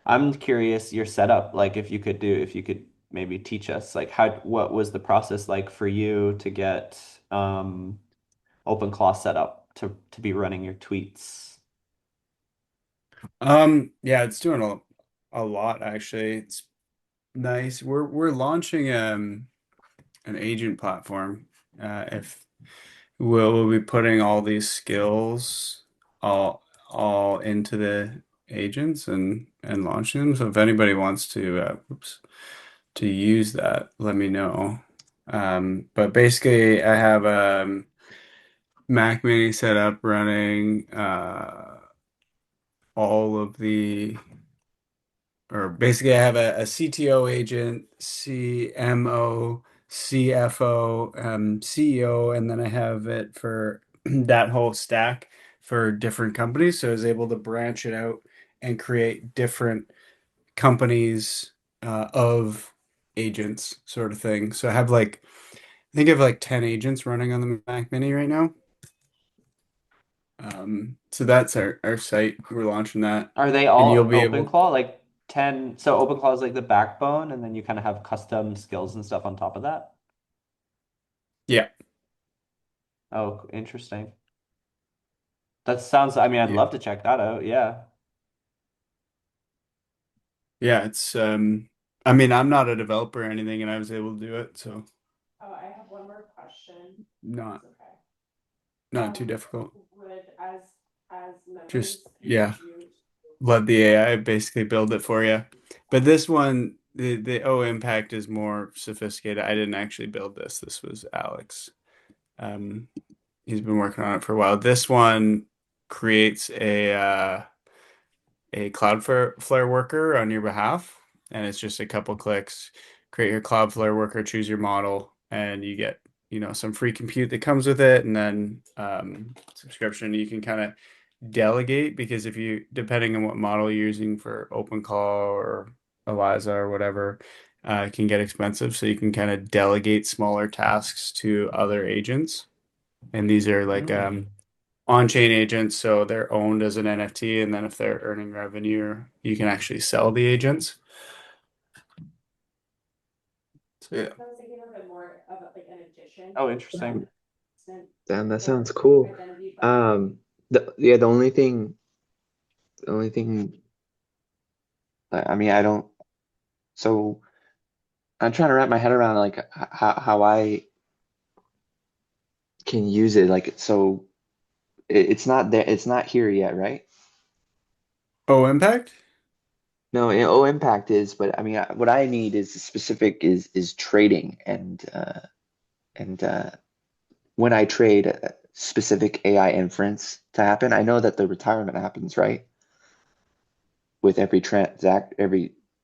I'm curious your setup, like if you could maybe teach us, like what was the process like for you to get OpenClaw set up to be running your tweets? yeah, it's doing a lot actually. It's nice. We're launching an agent platform. If we'll be putting all these skills all into the agents and launching them. So if anybody wants to use that, let me know. But basically, I have Mac Mini set up running all of the or basically I have a CTO agent, CMO, CFO, CEO, and then I have it for that whole stack for different companies. So I was able to branch it out and create different companies of agents sort of thing. So I think I have like 10 agents running on the Mac Mini right now. So that's our site. We're launching that. Are they And you'll all be able, OpenClaw? Like 10, so OpenClaw is like the backbone, and then you kind of have custom skills and stuff on top of that? yeah, Oh, interesting. That sounds, I mean, I'd yeah. love to check that out. Yeah. Yeah, it's I mean, I'm not a developer or anything and I was able to do it, so Oh, I have one more question. not It's okay. not too difficult. Would as Just members yeah, teach you? let the AI basically build it for you. But this one, the O impact is more sophisticated. I didn't actually build this. This was Alex. Um, he's been working on it for a while. This one creates a Cloudflare worker on your behalf, and it's just a couple clicks. Create your Cloudflare worker, choose your model, and you get, some free compute that comes with it, and then subscription. You can kind of delegate because if you, depending on what model you're using for OpenClaw or Eliza or whatever, it can get expensive. So you can kind of delegate smaller tasks to other agents. And these are like Mm. on-chain agents, so they're owned as an NFT, and then if they're earning revenue, you can actually sell the agents. So yeah. Oh, interesting. Damn, that sounds cool. The only thing, I mean, I don't. So I'm trying to wrap my head around like how I can use it. Like, so it's not there. It's not here yet, right? Oh, impact? No, O impact is, but I mean, what I need is specific is trading and when I trade specific AI inference to happen, I know that the retirement happens, right? With every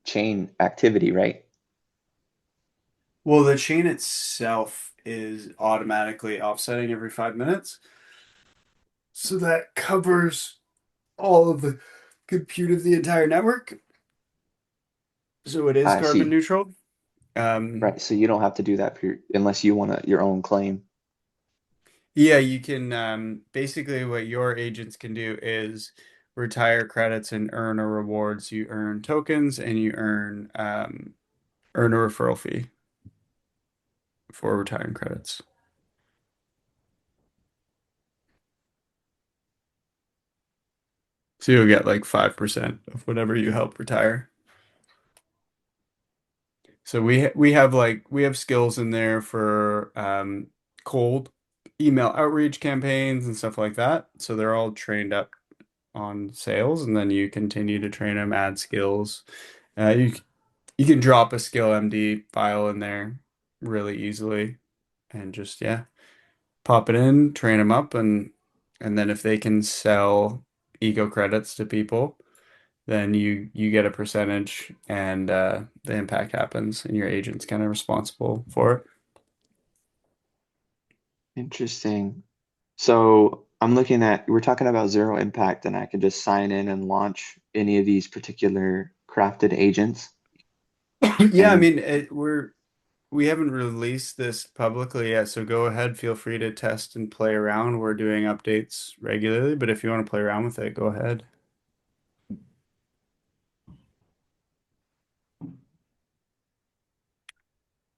chain activity, right? Well, the chain itself is automatically offsetting every 5 minutes. So that covers all of the compute of the entire network. So it is I carbon see. neutral. Right. So you don't have to do that unless you want your own claim. Yeah, you can basically what your agents can do is retire credits and earn a reward. So you earn tokens and you earn a referral fee for retiring credits. So you'll get like 5% of whatever you help retire. So we have skills in there for cold email outreach campaigns and stuff like that. So they're all trained up on sales, and then you continue to train them, add skills. You can drop a skill MD file in there really easily, and just yeah, pop it in, train them up, and then if they can sell eco credits to people, then you get a percentage, and the impact happens, and your agent's kind of responsible for it. Interesting. So I'm looking at, we're talking about zero impact, and I can just sign in and launch any of these particular crafted agents. Yeah, I And mean, we haven't released this publicly yet, so go ahead, feel free to test and play around. We're doing updates regularly, but if you want to play around with it, go ahead.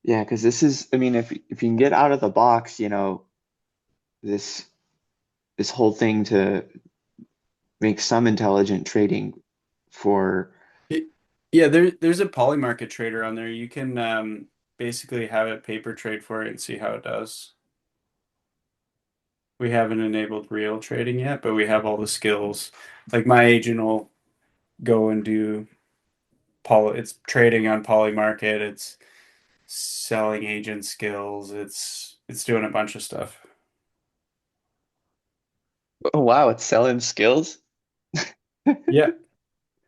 yeah, because this is, I mean, if you can get out of the box, this this whole thing to make some intelligent trading for, Yeah, there's a poly market trader on there. You can basically have it paper trade for it and see how it does. We haven't enabled real trading yet, but we have all the skills. Like my agent will go and do poly, it's trading on poly market, it's selling agent skills, it's doing a bunch of stuff. oh wow, it's selling skills. Yeah.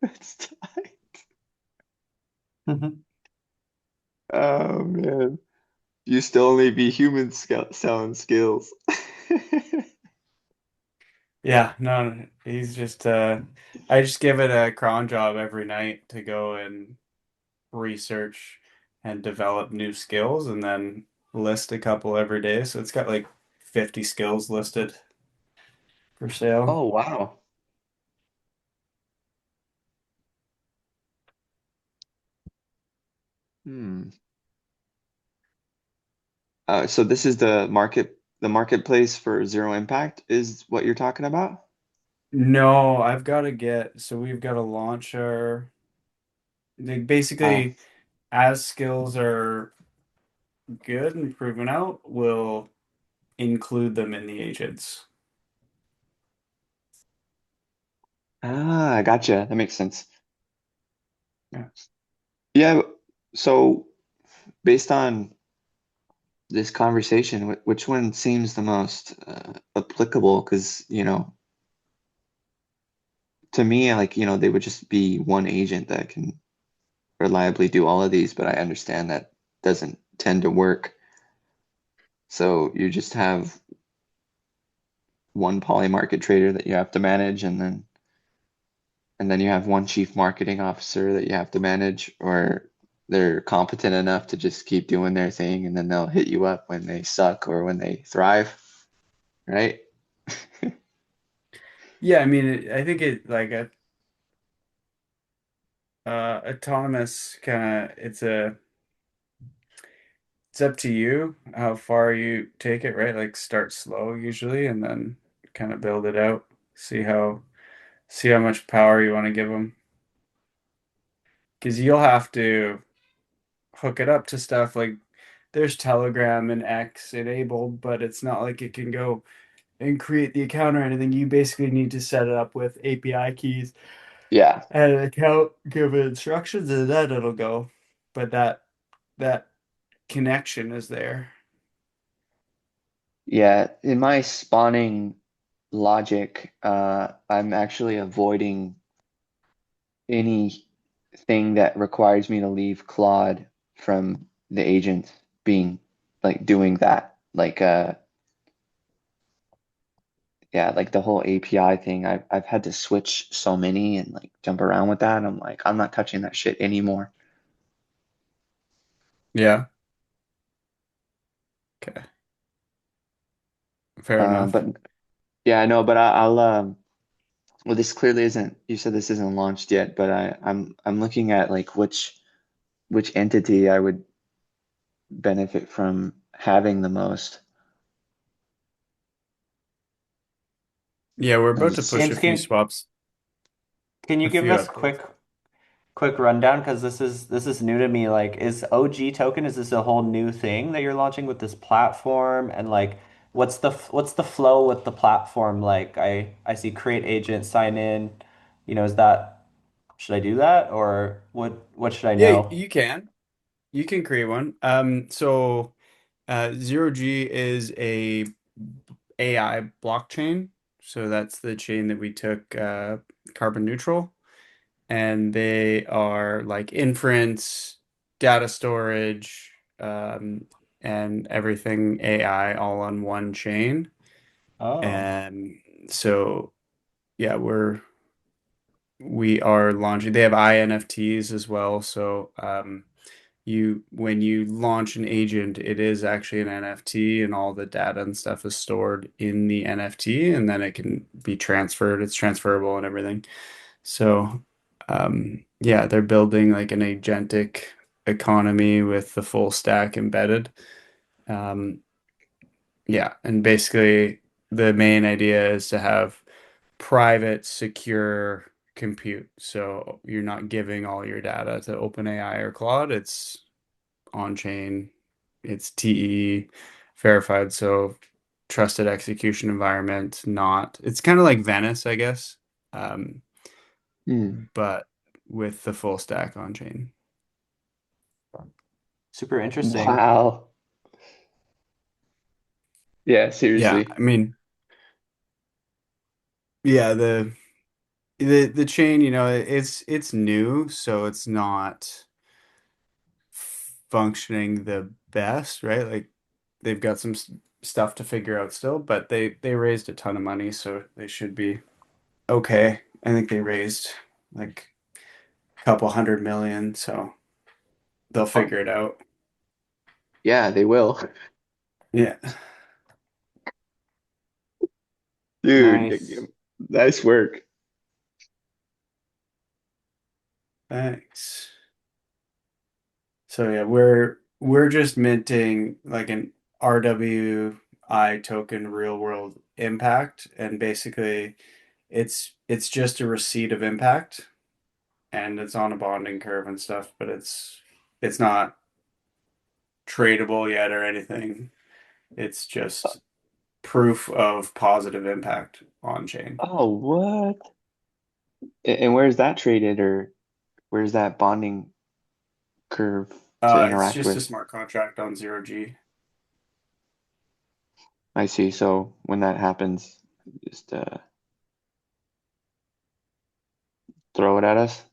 That's tight. Oh man, used to only be humans selling skills. Yeah, no, he's just I just give it a cron job every night to go and research and develop new skills and then list a couple every day. So it's got like 50 skills listed for sale. Oh wow. Hmm. So this is the marketplace for zero impact is what you're talking about? No, I've got to get, so we've got to launch Uh, basically as skills are good and proven out, we'll include them in the agents. I gotcha. That makes sense. Yeah. Yeah. So based on this conversation, which one seems the most applicable? Because, to me, like, they would just be one agent that can reliably do all of these, but I understand that doesn't tend to work. So you just have one poly market trader that you have to manage, and then you have one chief marketing officer that you have to manage, or they're competent enough to just keep doing their thing, and then they'll hit you up when they suck or when they thrive, right? Yeah, I mean, I think it like a autonomous kind of it's up to you how far you take it, right? Like start slow usually, and then kind of build it out. See how see how much power you want to give them, because you'll have to hook it up to stuff like there's Telegram and X enabled, but it's not like it can go and create the account or anything. You basically need to set it up with API keys Yeah. and an account, give it instructions, and then it'll go. But that connection is there. Yeah. In my spawning logic, I'm actually avoiding anything that requires me to leave Claude from the agent being like doing that. Like yeah, like the whole API thing. I've had to switch so many and like jump around with that. I'm like, I'm not touching that shit anymore. Yeah. Okay. Fair enough. But yeah, I know, but I'll well, this clearly isn't, you said this isn't launched yet, but I'm looking at like which entity I would benefit from having the most. Yeah, we're about to push a Because James, few swaps, can you a give few us updates. quick rundown? Because this is new to me. Like, is OG token, is this a whole new thing that you're launching with this platform? And like, what's the flow with the platform? Like, I see create agent, sign in. Is that should I do that or what should I Yeah, know? you can. You can create one. So zero G is a AI blockchain. So that's the chain that we took carbon neutral. And they are like inference, data storage, and everything AI all on one chain. Oh. And so yeah, we are launching. They have INFTs as well. So you when you launch an agent, it is actually an NFT, and all the data and stuff is stored in the NFT, and then it can be transferred. It's transferable and everything. So, yeah, they're building like an agentic economy with the full stack embedded. Um, yeah, and basically the main idea is to have private, secure compute. So you're not giving all your data to OpenAI or Claude. It's on chain, it's TE verified. So trusted execution environment, not, it's kind of like Venice, I guess. Um, hmm, but with the full stack on chain. Super interesting. wow. Yeah, Yeah, seriously. I mean, yeah, the chain, it's new, so it's not functioning the best, right? Like they've got some stuff to figure out still, but they raised a ton of money, so they should be okay. I think they raised like a couple 100 million, so they'll Oh, figure it out. yeah, they will. Yeah. Dude, Nice. nice work. Thanks. So yeah, we're just minting like an RWI token real world impact, and basically it's just a receipt of impact, and it's on a bonding curve and stuff, but it's not tradable yet or anything. It's just proof of positive impact on chain. Oh, what? And where's that traded or where's that bonding curve to It's interact just a with? smart contract on zero G. I see. So when that happens, just throw it at us.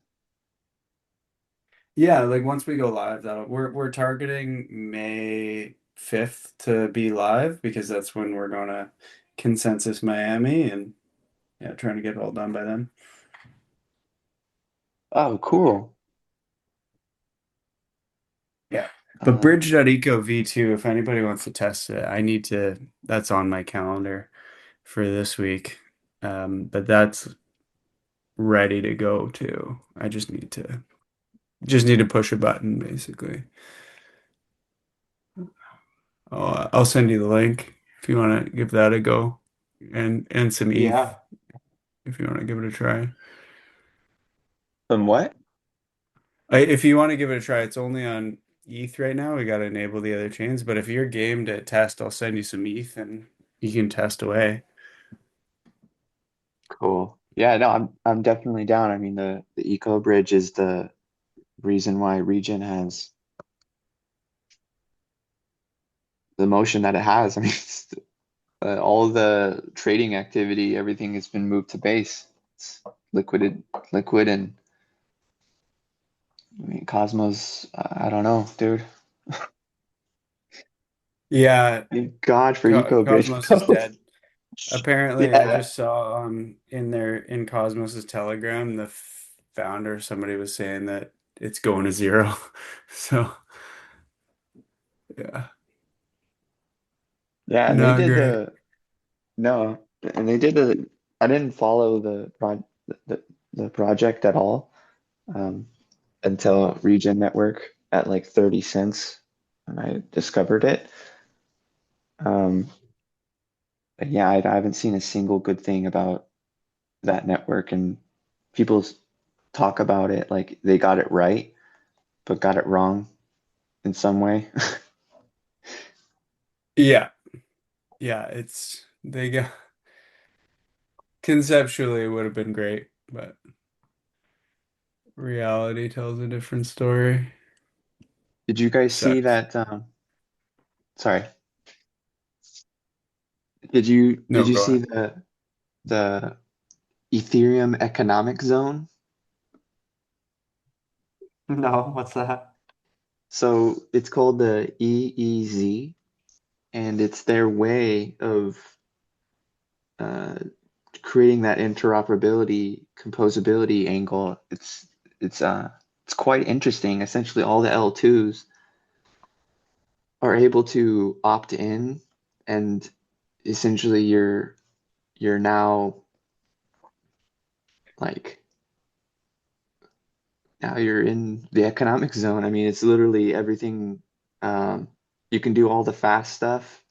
Yeah, like once we go live, though, we're targeting May 5th to be live because that's when we're gonna consensus Miami, and yeah, trying to get it all done by then. Oh, cool. Yeah. But Um, Bridge.eco V2, if anybody wants to test it, that's on my calendar for this week. But that's ready to go too. I just need to push a button basically. I'll send you the link if you want to give that a go, and some ETH Yeah. if you want to give it a try. From what? If you want to give it a try, it's only on ETH right now. We got to enable the other chains, but if you're game to test, I'll send you some ETH and you can test away. Cool. Yeah, no, I'm definitely down. I mean, the eco bridge is the reason why Regen has the motion that it has. I mean, all the trading activity, everything has been moved to base. It's liquid, and I mean, Cosmos. I don't know, dude. Yeah, Thank God for Co eco bridge, Cosmos is bro. dead. Apparently, I Yeah, just saw in Cosmos's Telegram, the founder, somebody was saying that it's going to zero. So, yeah, yeah, and they not did great. the no, and they did the. I didn't follow the, the project at all. Um, until Regen Network at like 30 cents and I discovered it. Um, but yeah, I haven't seen a single good thing about that network, and people talk about it like they got it right, but got it wrong in some way. Yeah, yeah, it's they got conceptually it would have been great, but reality tells a different story. Did you guys see Sucks. that? Sorry, did No, you go see on. the Ethereum economic zone? No, what's that? So it's called the EEZ, and it's their way of uh, creating that interoperability, composability angle. It's quite interesting. Essentially, all the L2s are able to opt in, and essentially you're now like now you're in the economic zone. I mean, it's literally everything. Um, you can do all the fast stuff.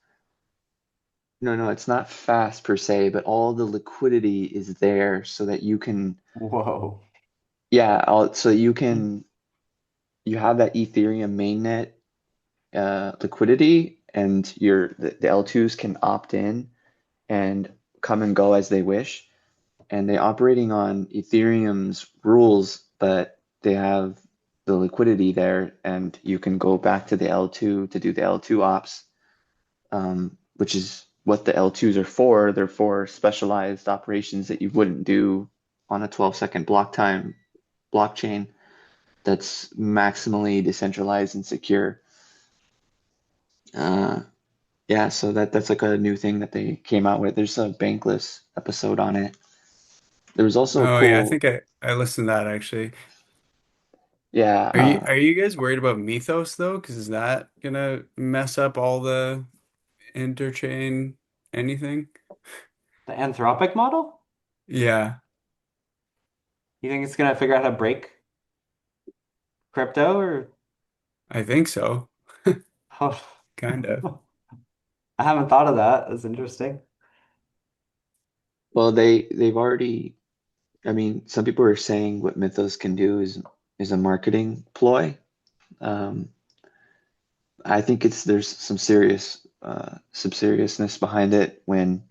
No, no, it's not fast per se, but all the liquidity is there so that you can, Whoa. yeah, so you can you have that Ethereum mainnet liquidity, and the L2s can opt in and come and go as they wish. And they're operating on Ethereum's rules, but they have the liquidity there, and you can go back to the L2 to do the L2 ops, which is what the L2s are for. They're for specialized operations that you wouldn't do on a 12-second block time blockchain that's maximally decentralized and secure. Uh, Yeah, so that's like a new thing that they came out with. There's a Bankless episode on it. There was also a Oh yeah, I cool, think I listened to that actually. yeah, Are you guys worried about Mythos though? Because is that gonna mess up all the interchain anything? The Anthropic model? Yeah, You think it's gonna figure out how to break crypto or I think so. how? Kind of. I haven't thought of that. That's interesting. well, they've already. I mean, some people are saying what Mythos can do is a marketing ploy. Um, I think it's there's some seriousness behind it when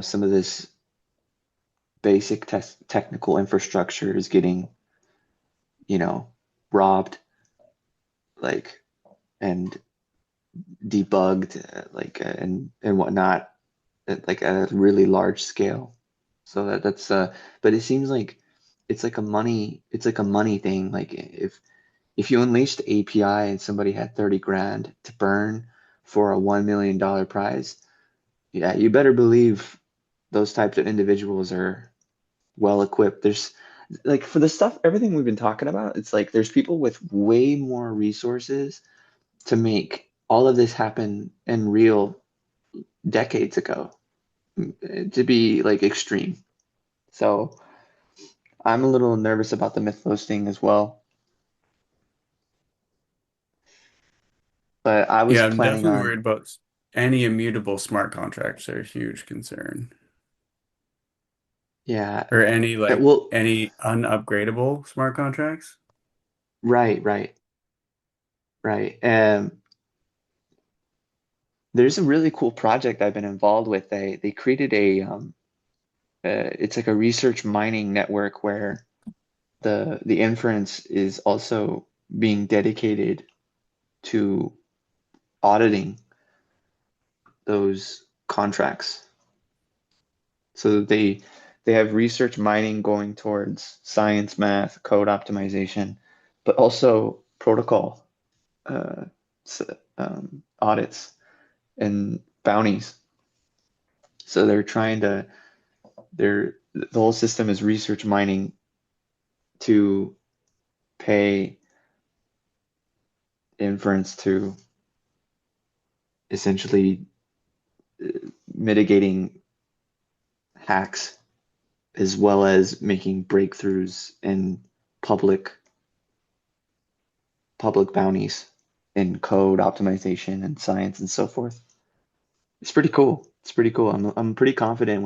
some of this basic technical infrastructure is getting you know robbed, like, and debugged, and whatnot at like a really large scale. So but it seems like it's like a money thing. Like if you unleashed the API and somebody had 30 grand to burn for a $1 million prize, yeah, you better believe those types of individuals are well equipped. There's like for the stuff, everything we've been talking about, it's like there's people with way more resources to make all of this happen in real decades ago. to be like extreme. So I'm a little nervous about the Mythos thing as well. But I was Yeah, I'm planning definitely on, worried about any immutable smart contracts are a huge concern. yeah, Or any well, any unupgradable smart contracts. right, right, right. There's a really cool project I've been involved with. They created it's like a research mining network where the inference is also being dedicated to auditing those contracts. So they have research mining going towards science, math, code optimization, but also protocol uh, audits and bounties. So the whole system is research mining to pay inference to essentially mitigating hacks as well as making breakthroughs in public public bounties in code optimization and science and so forth. It's pretty cool. It's pretty cool. I'm pretty confident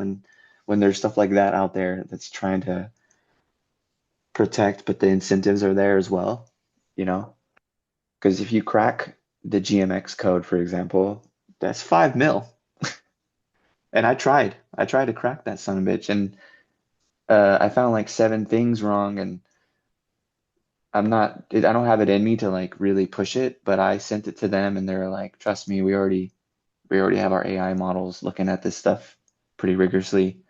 when there's stuff like that out there that's trying to protect, but the incentives are there as well, you know? Because if you crack the GMX code, for example, that's 5 mil. And I tried to crack that son of a bitch, and I found like 7 things wrong, and I don't have it in me to like really push it, but I sent it to them, and they're like, trust me, we already have our AI models looking at this stuff pretty rigorously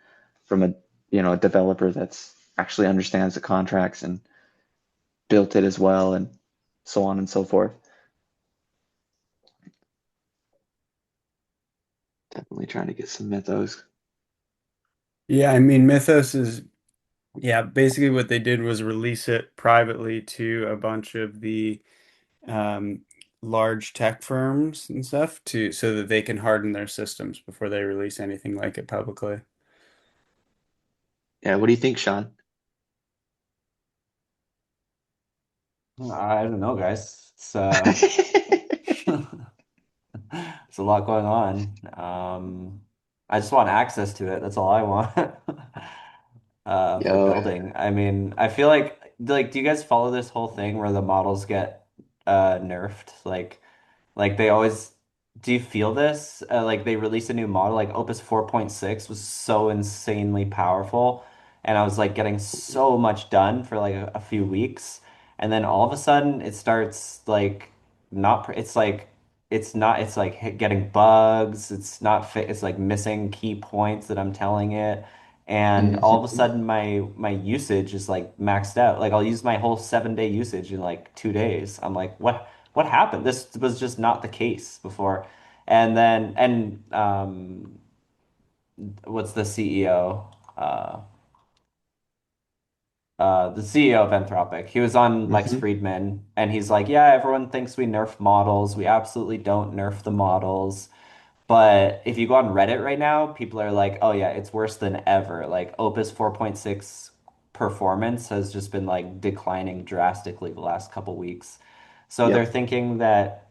from a developer that's actually understands the contracts and built it as well, and so on and so forth. Definitely trying to get some mythos. Yeah, I mean Mythos is yeah, basically what they did was release it privately to a bunch of the um, large tech firms and stuff to so that they can harden their systems before they release anything like it publicly. Yeah, what do you think, Sean? I don't know, guys. It's a lot going on. I just want access to it. That's all I want. For Yo, building. I mean, I feel like do you guys follow this whole thing where the models get nerfed? Like they always, do you feel this? Like they release a new model, like Opus 4.6 was so insanely powerful, and I was like getting so much done for like a few weeks, and then all of a sudden it starts like not, it's not, it's like getting bugs, it's not fit, it's like missing key points that I'm telling it. And all of a hmm sudden my usage is like maxed out. Like I'll use my whole 7 day usage in like 2 days. I'm like, what happened? This was just not the case before. And then, what's the CEO? Uh, the CEO of Anthropic. He was on Lex hmm Friedman, and he's like, "Yeah, everyone thinks we nerf models. We absolutely don't nerf the models." But if you go on Reddit right now, people are like, "Oh yeah, it's worse than ever." Like Opus 4.6 performance has just been like declining drastically the last couple weeks. So they're Yep. thinking that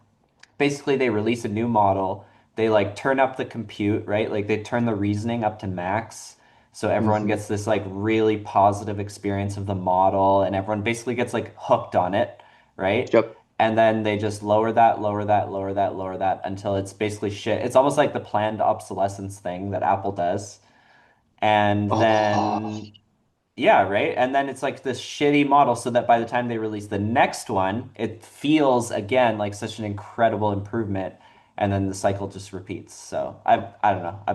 basically they release a new model. They like turn up the compute, right? Like they turn the reasoning up to max. So everyone hmm gets this like really positive experience of the model and everyone basically gets like hooked on it, right? Yep. And then they just lower that, lower that, lower that, lower that until it's basically shit. It's almost like the planned obsolescence thing that Apple does. And Oh, then yeah, right. And then it's like this shitty model so that by the time they release the next one, it feels again like such an incredible improvement. And then the cycle just repeats. So I don't know. I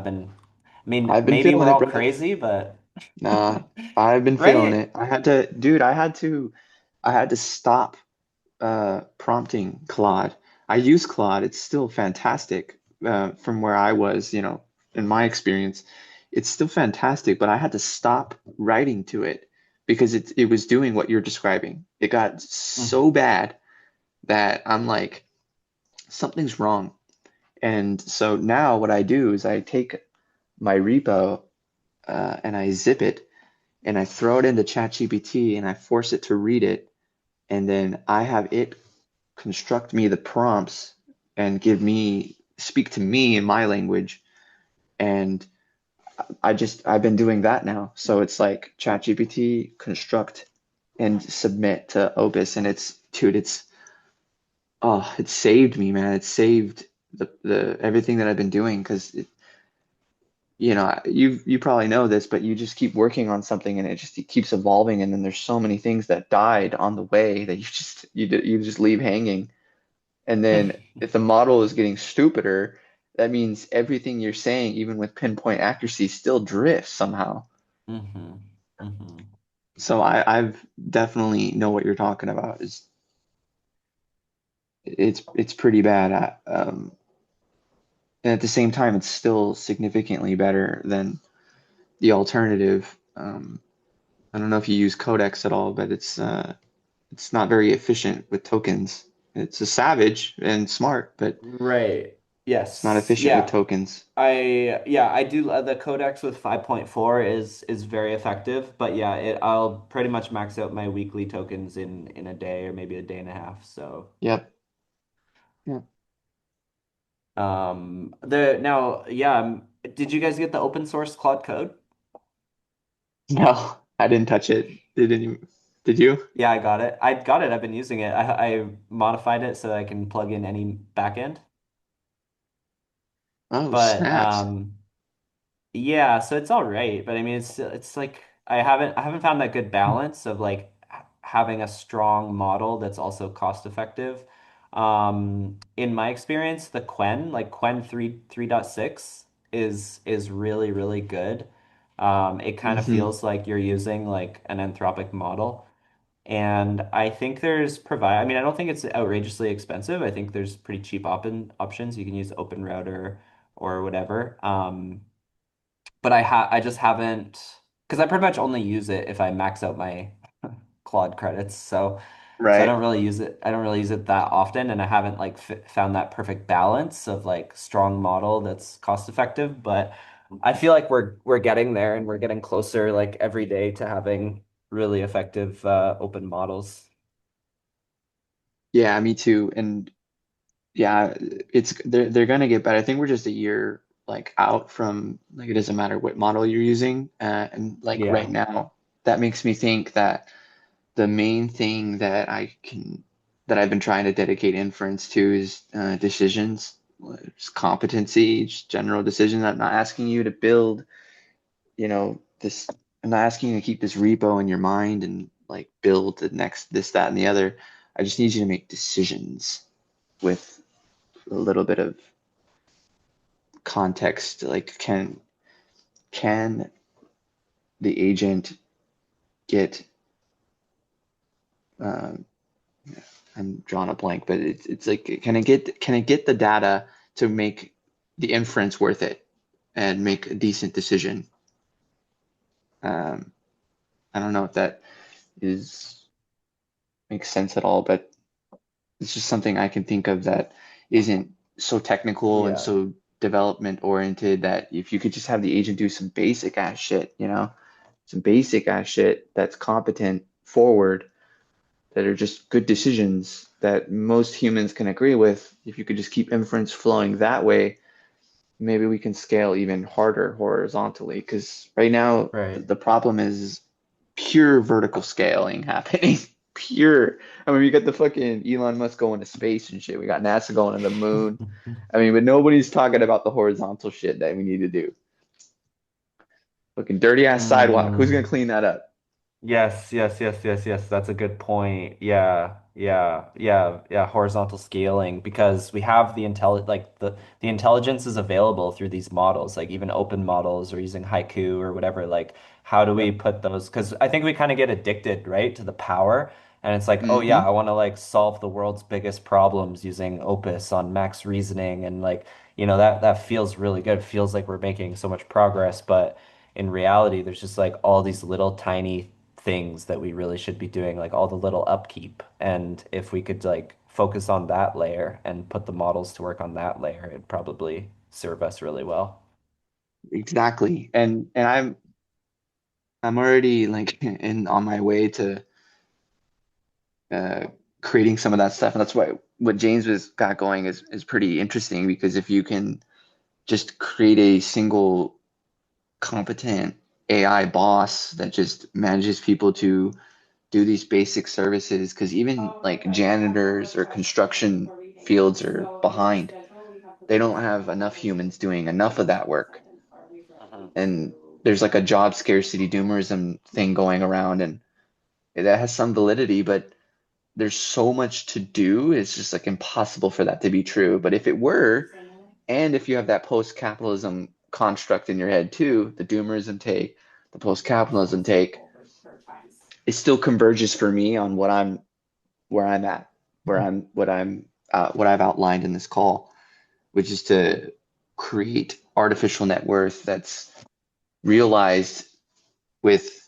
mean, I've been maybe feeling we're it, all brother. crazy, but Nah, I've been feeling right? it. Dude, I had to stop prompting Claude. I use Claude. It's still fantastic from where I was, in my experience. It's still fantastic, but I had to stop writing to it because it was doing what you're describing. It got so bad that I'm like, something's wrong. And so now what I do is I take my repo and I zip it and I throw it into ChatGPT and I force it to read it, and then I have it construct me the prompts and speak to me in my language. And I've been doing that now. So it's like ChatGPT, construct, and submit to Opus, and dude, it saved me, man. It saved the everything that I've been doing because you probably know this, but you just keep working on something and it keeps evolving, and then there's so many things that died on the way that you just leave hanging. And then if the model is getting stupider, that means everything you're saying, even with pinpoint accuracy, still drifts somehow. Hmm. Hmm. So I've definitely know what you're talking about. It's pretty bad. And at the same time, it's still significantly better than the alternative. I don't know if you use Codex at all, but it's not very efficient with tokens. It's a savage and smart, but Right. it's not Yes. efficient with Yeah. tokens. I do the codex with 5.4 is very effective, but yeah, I'll pretty much max out my weekly tokens in a day or maybe a day and a half. So, Yep. Yep. the now yeah, did you guys get the open source Claude code? No, I didn't touch it. Did you? Yeah, I got it. I got it. I've been using it. I modified it so that I can plug in any backend. Oh, But snaps. yeah, so it's all right, but I mean it's like I haven't found that good balance of like having a strong model that's also cost effective. In my experience, the Quen, like Quen 3.6 is really really good. It kind of Hmm. feels like you're using like an Anthropic model. And I think I mean, I don't think it's outrageously expensive. I think there's pretty cheap options. You can use Open Router or whatever. But I just haven't because I pretty much only use it if I max out my Claude credits. So I Right. don't really use it. I don't really use it that often, and I haven't like f found that perfect balance of like strong model that's cost effective. But I feel like we're getting there, and we're getting closer like every day to having really effective open models. Yeah, me too. And yeah, they're gonna get better. I think we're just a year like out from like it doesn't matter what model you're using. And like right Yeah. now, that makes me think that the main thing that I've been trying to dedicate inference to is decisions, just competency, just general decisions. I'm not asking you to build, this. I'm not asking you to keep this repo in your mind and like build the next this, that, and the other. I just need you to make decisions with a little bit of context. Like, can the agent get? Um, I'm drawing a blank, but it's like, can it get the data to make the inference worth it and make a decent decision? Um, I don't know if that is makes sense at all, but it's just something I can think of that isn't so technical and Yeah. so development oriented that if you could just have the agent do some basic ass shit, some basic ass shit that's competent forward, that are just good decisions that most humans can agree with. If you could just keep inference flowing that way, maybe we can scale even harder horizontally. Because right now, Right. the problem is pure vertical scaling happening. Pure. I mean, we got the fucking Elon Musk going to space and shit. We got NASA going to the moon. I mean, but nobody's talking about the horizontal shit that we need to do. Fucking dirty ass sidewalk. Who's gonna Mm. clean that up? Yes, yes, yes, yes, yes. That's a good point. Yeah, yeah, yeah, yeah. Horizontal scaling because we have the intelligence is available through these models, like even open models or using Haiku or whatever. Like, how do we Yep. put those? Because I think we kind of get addicted, right, to the power, and it's like, oh yeah, Mm-hmm. I want to like solve the world's biggest problems using Opus on max reasoning, and like, that feels really good. It feels like we're making so much progress, but in reality, there's just like all these little tiny things that we really should be doing, like all the little upkeep. And if we could like focus on that layer and put the models to work on that layer, it'd probably serve us really well. exactly. And I'm already like in on my way to uh creating some of that stuff. And that's why what James was got going is pretty interesting because if you can just create a single competent AI boss that just manages people to do these basic services, because even like janitors or construction fields are behind. They don't have enough humans doing enough of that work. Mhm. And there's like a job scarcity doomerism thing going around, and that has some validity, but there's so much to do. It's just like impossible for that to be true. But if it were, and if you have that post-capitalism construct in your head too, the doomerism take, the post-capitalism take, it still converges for me on what I'm where I'm at, what I've outlined in this call, which is to create artificial net worth that's realized with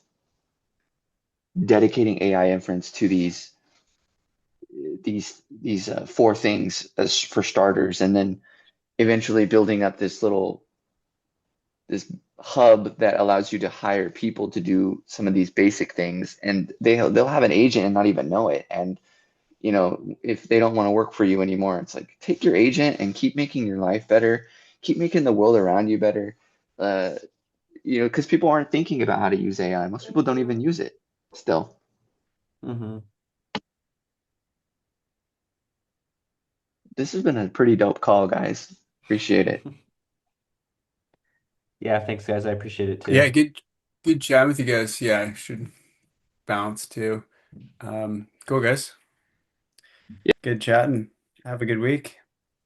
dedicating AI inference to these four things as for starters, and then eventually building up this hub that allows you to hire people to do some of these basic things, and they'll have an agent and not even know it. And if they don't want to work for you anymore, it's like take your agent and keep making your life better, keep making the world around you better. Uh, because people aren't thinking about how to use AI. Most people don't even use it still. Mhm. This has been a pretty dope call, guys. Appreciate it. Yeah, thanks guys. I appreciate it Yeah, too. good chat with you guys. Yeah, I should bounce too. Cool guys. Yeah, Good chatting. Have a good week.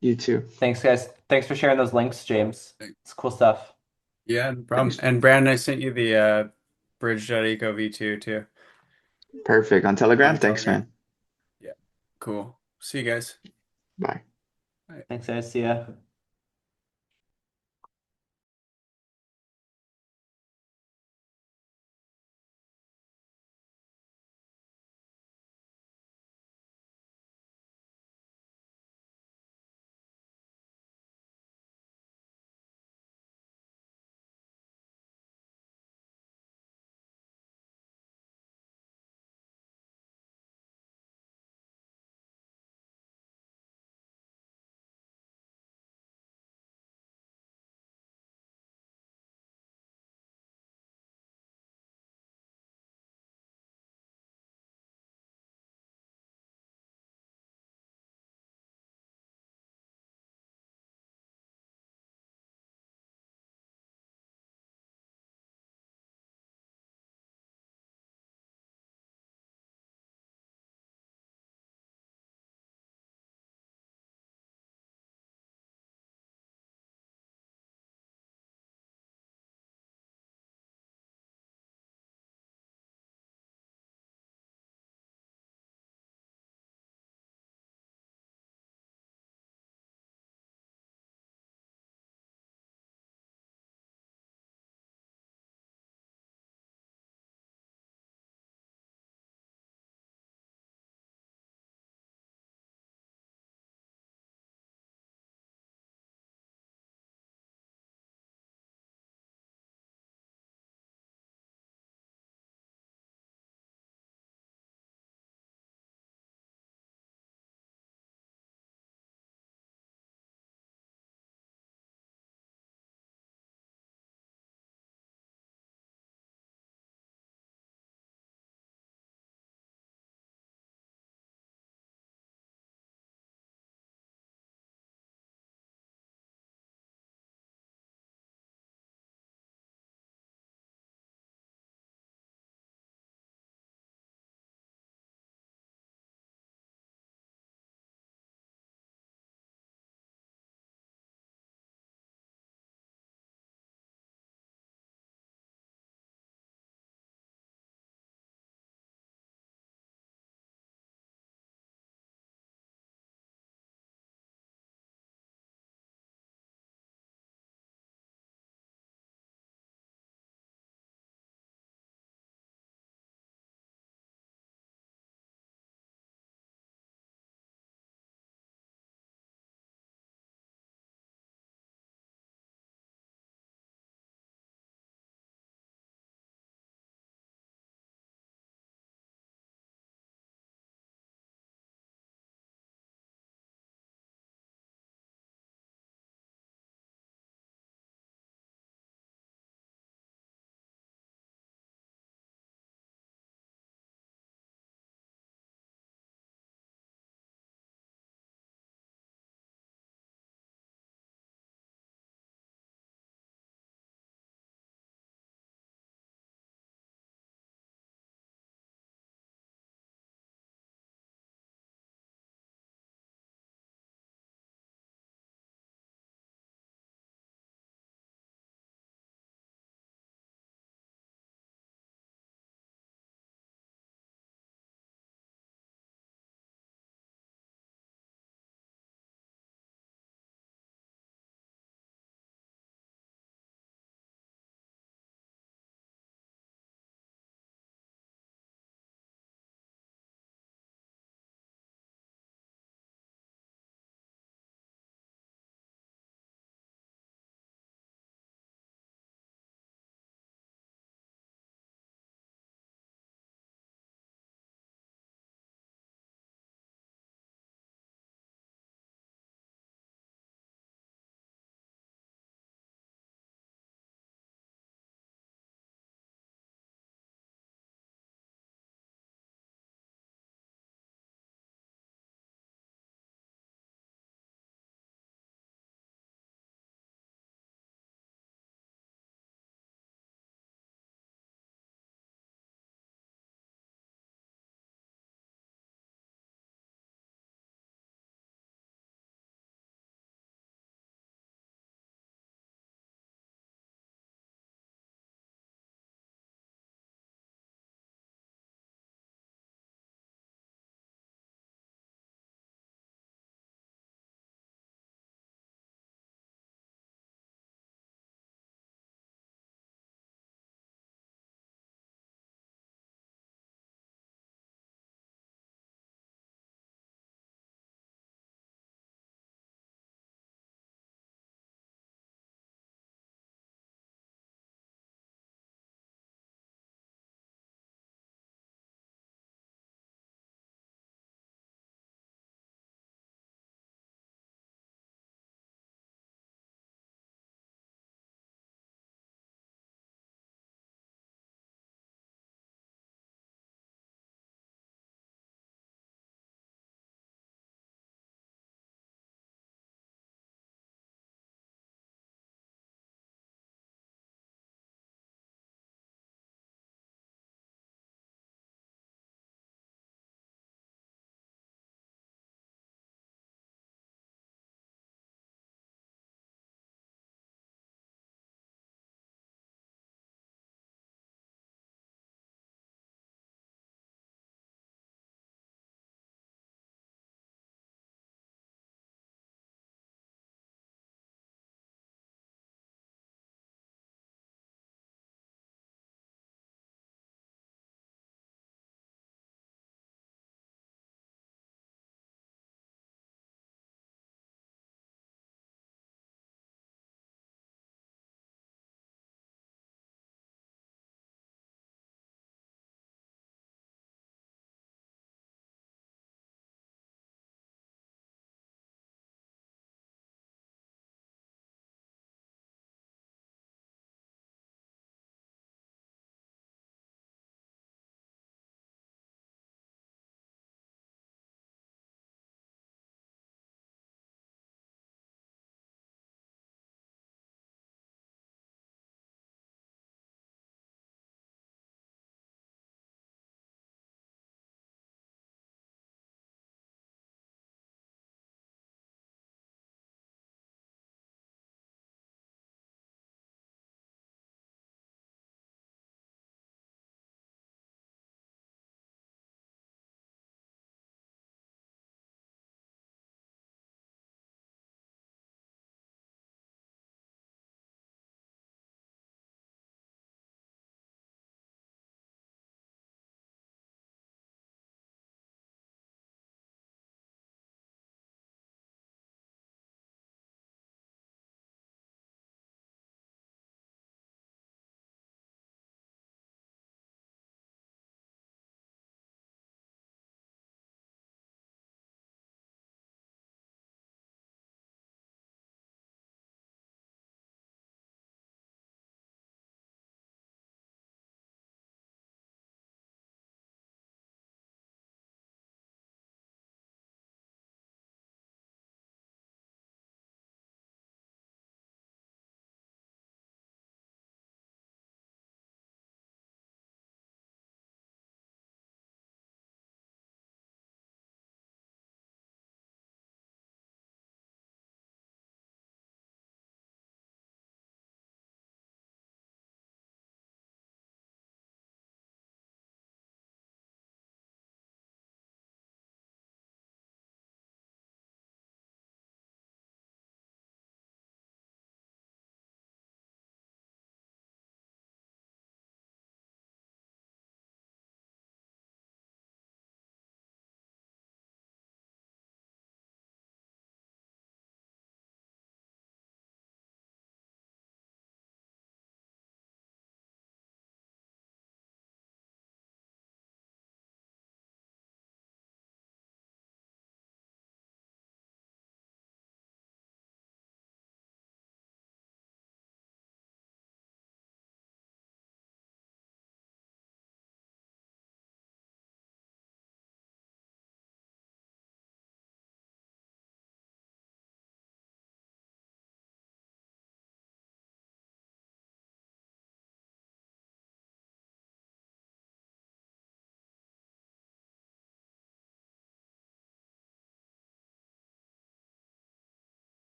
you too. Thanks guys. Thanks for sharing those links, James. It's cool stuff. Yeah, no problem. Thanks. And Brandon, I sent you the bridge.eco v2 too Perfect. On Telegram. on Thanks, Telegram. man. Yeah, cool. See you guys. Bye. Bye. Thanks guys. See ya.